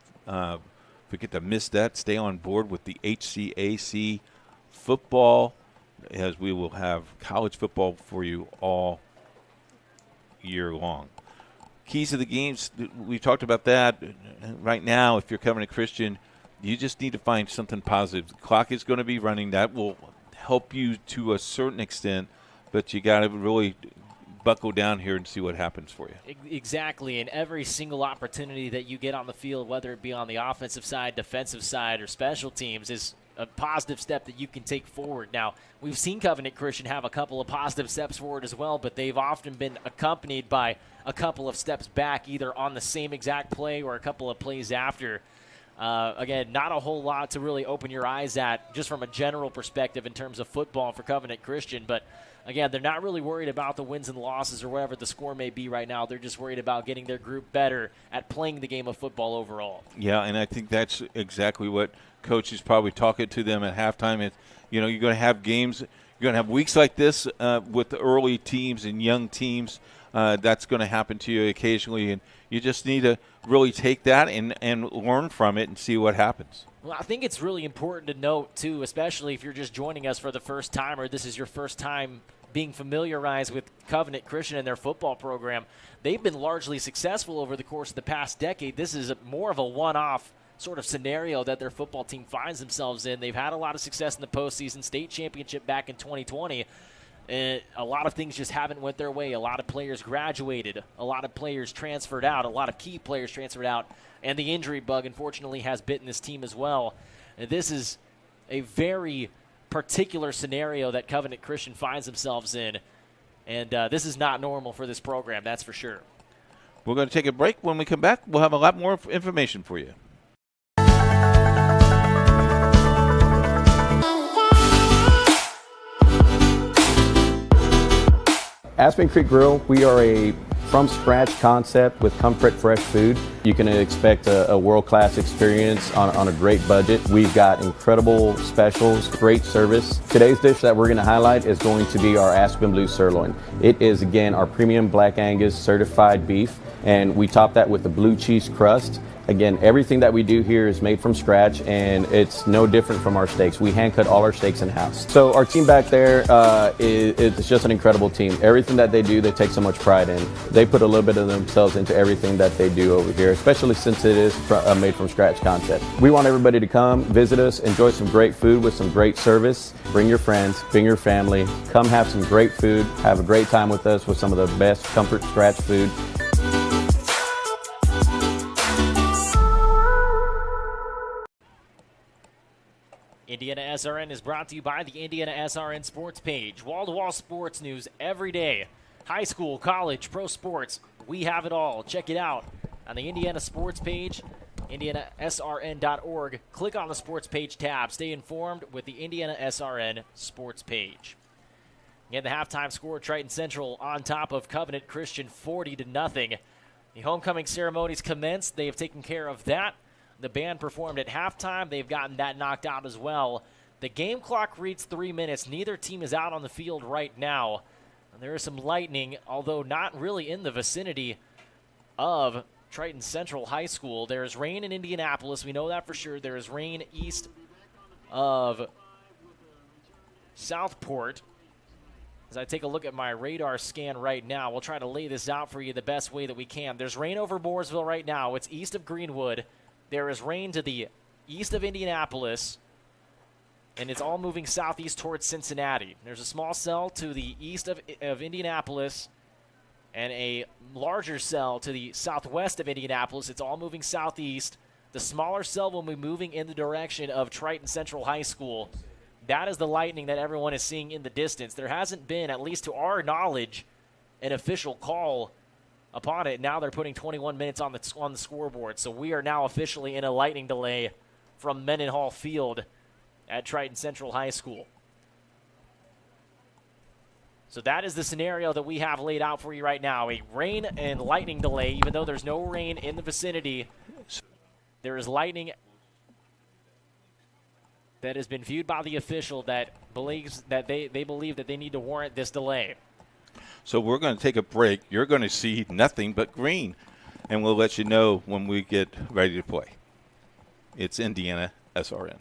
forget to miss that. Stay on board with the IHSAA football, as we will have college football for you all year long. Keys to the games, we talked about that. Right now, if you're Covenant Christian, you just need to find something positive. The clock is going to be running. That will help you to a certain extent, but you got to really buckle down here and see what happens for you. Exactly, and every single opportunity that you get on the field, whether it be on the offensive side, defensive side, or special teams, is a positive step that you can take forward. Now, we've seen Covenant Christian have a couple of positive steps forward as well, but they've often been accompanied by a couple of steps back, either on the same exact play or a couple of plays after. Again, not a whole lot to really open your eyes at just from a general perspective in terms of football for Covenant Christian, but again, they're not really worried about the wins and losses or whatever the score may be right now. They're just worried about getting their group better at playing the game of football overall. Yeah, and I think that's exactly what Coach is probably talking to them at halftime. It's, you're going to have games, you're going to have weeks like this with the early teams and young teams. That's going to happen to you occasionally, and you just need to really take that and learn from it and see what happens. Well, I think it's really important to note, too, especially if you're just joining us for the first time or this is your first time being familiarized with Covenant Christian and their football program. They've been largely successful over the course of the past decade. This is more of a one-off sort of scenario that their football team finds themselves in. They've had a lot of success in the postseason, state championship back in 2020. A lot of things just haven't went their way. A lot of players graduated. A lot of players transferred out. A lot of key players transferred out. And the injury bug, unfortunately, has bitten this team as well. And this is a very particular scenario that Covenant Christian finds themselves in. And this is not normal for this program, that's for sure. We're going to take a break. When we come back, we'll have a lot more information for you. Aspen Creek Grill, we are a from-scratch concept with comfort fresh food. You can expect a world-class experience on a great budget. We've got incredible specials, great service. Today's dish that we're going to highlight is going to be our Aspen Blue Sirloin. It is, again, our premium Black Angus certified beef, and we top that with the blue cheese crust. Again, everything that we do here is made from scratch, and it's no different from our steaks. We hand cut all our steaks in-house. So our team back there is just an incredible team. Everything that they do, they take so much pride in. They put a little bit of themselves into everything that they do over here, especially since it is a made from scratch concept. We want everybody to come, visit us, enjoy some great food with some great service. Bring your friends, bring your family, come have some great food, have a great time with us with some of the best comfort scratch food. IndianaSRN is brought to you by the IndianaSRN Sports page. Wall-to-wall sports news every day. High school, college, pro sports, we have it all. Check it out on the Indiana Sports page, IndianaSRN.org. Click on the Sports page tab. Stay informed with the IndianaSRN Sports page. Again, the halftime score, Triton Central on top of Covenant Christian 40-0. The homecoming ceremonies commenced. They have taken care of that. The band performed at halftime. They've gotten that knocked out as well. The game clock reads 3 minutes. Neither team is out on the field right now. There is some lightning, although not really in the vicinity of Triton Central High School. There is rain in Indianapolis. We know that for sure. There is rain east of Southport. As I take a look at my radar scan right now, we'll try to lay this out for you the best way that we can. There's rain over Mooresville right now. It's east of Greenwood. There is rain to the east of Indianapolis, and it's all moving southeast towards Cincinnati. There's a small cell to the east of Indianapolis and a larger cell to the southwest of Indianapolis. It's all moving southeast. The smaller cell will be moving in the direction of Triton Central High School. That is the lightning that everyone is seeing in the distance. There hasn't been, at least to our knowledge, an official call upon it. Now they're putting 21 minutes on the scoreboard. So we are now officially in a lightning delay from Mendenhall Field at Triton Central High School. So that is the scenario that we have laid out for you right now. A rain and lightning delay, even though there's no rain in the vicinity. There is lightning that has been viewed by the official that believes that they believe that they need to warrant this delay. So we're going to take a break. You're going to see nothing but green, and we'll let you know when we get ready to play. It's Indiana SRN.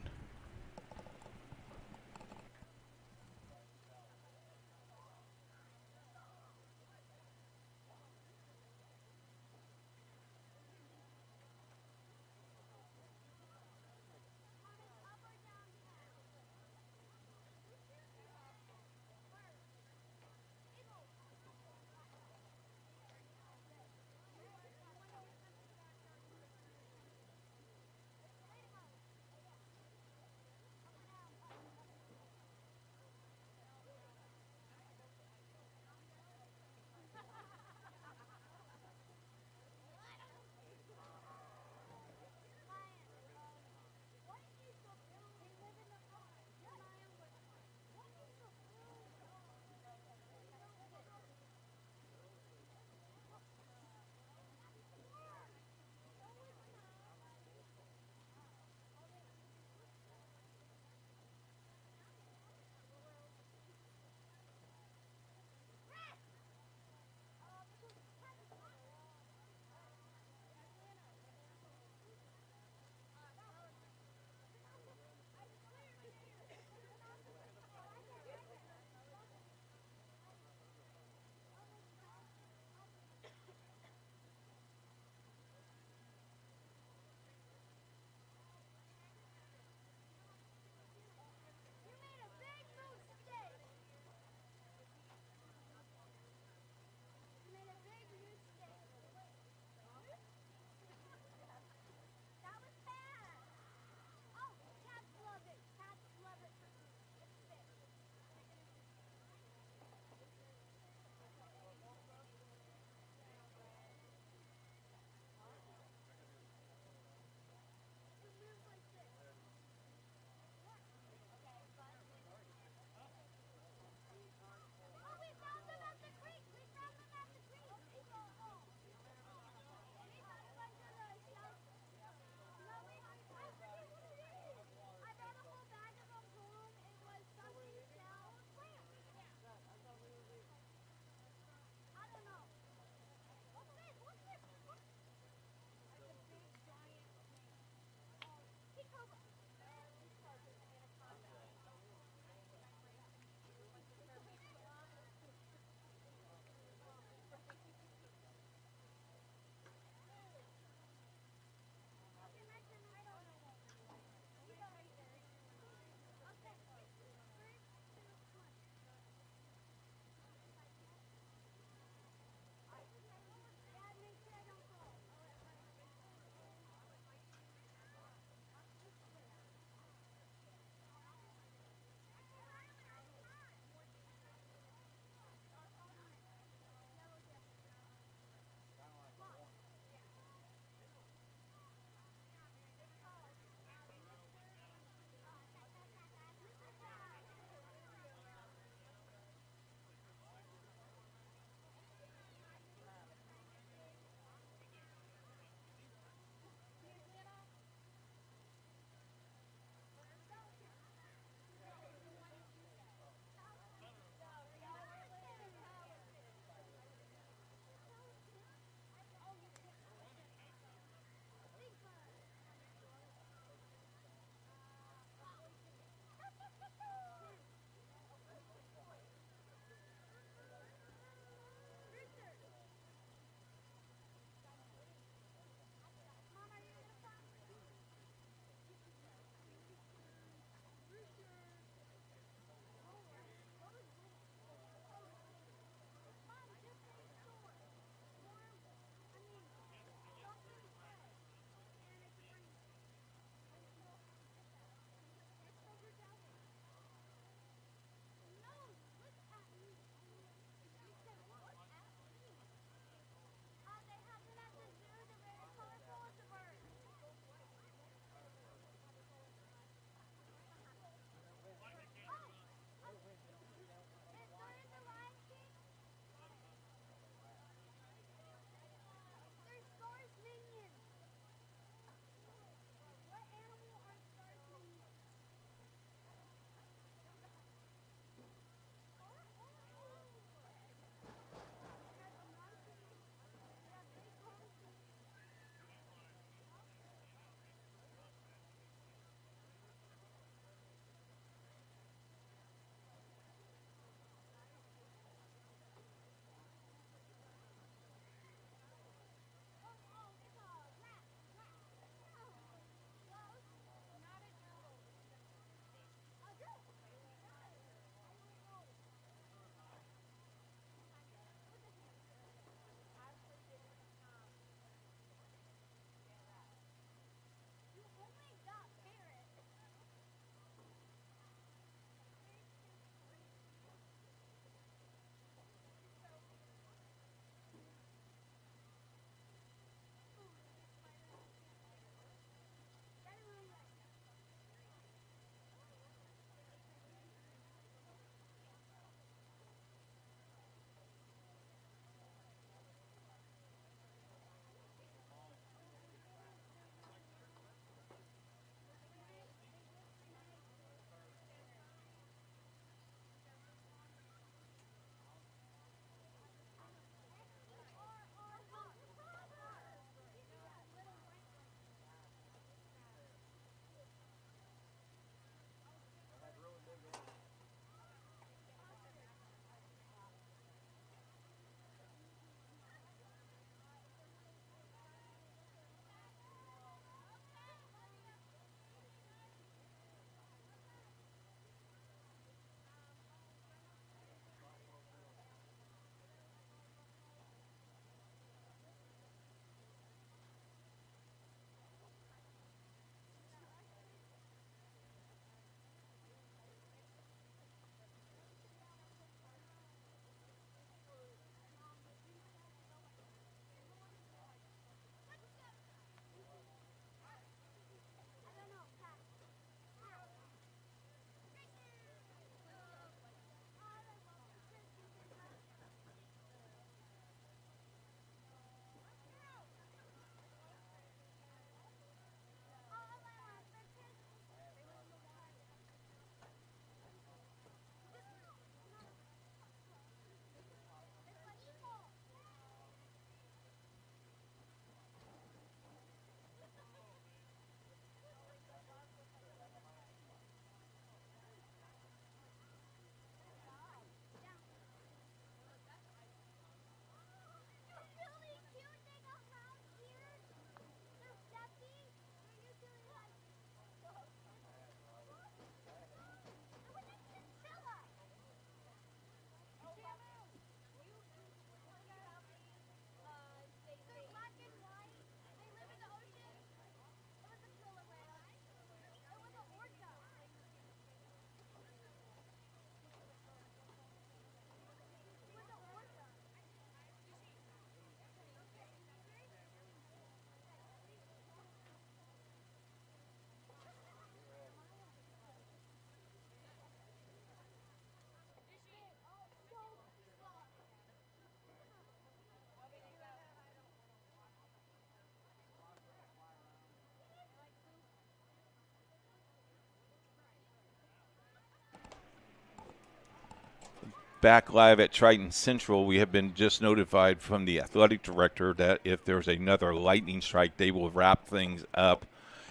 back live at Triton Central, we have been just notified from the athletic director that if there's another lightning strike, they will wrap things up.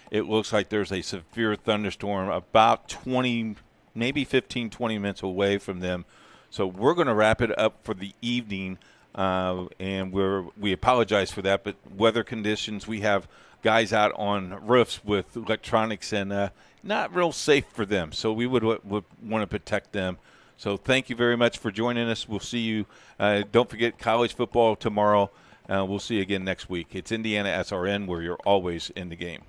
It looks like there's a severe thunderstorm about 20, maybe 15, 20 minutes away from them. So we're going to wrap it up for the evening, and we apologize for that. But weather conditions, we have guys out on roofs with electronics and not real safe for them. So we would want to protect them. So thank you very much for joining us. We'll see you. Don't forget college football tomorrow. We'll see you again next week. It's Indiana SRN, where you're always in the game.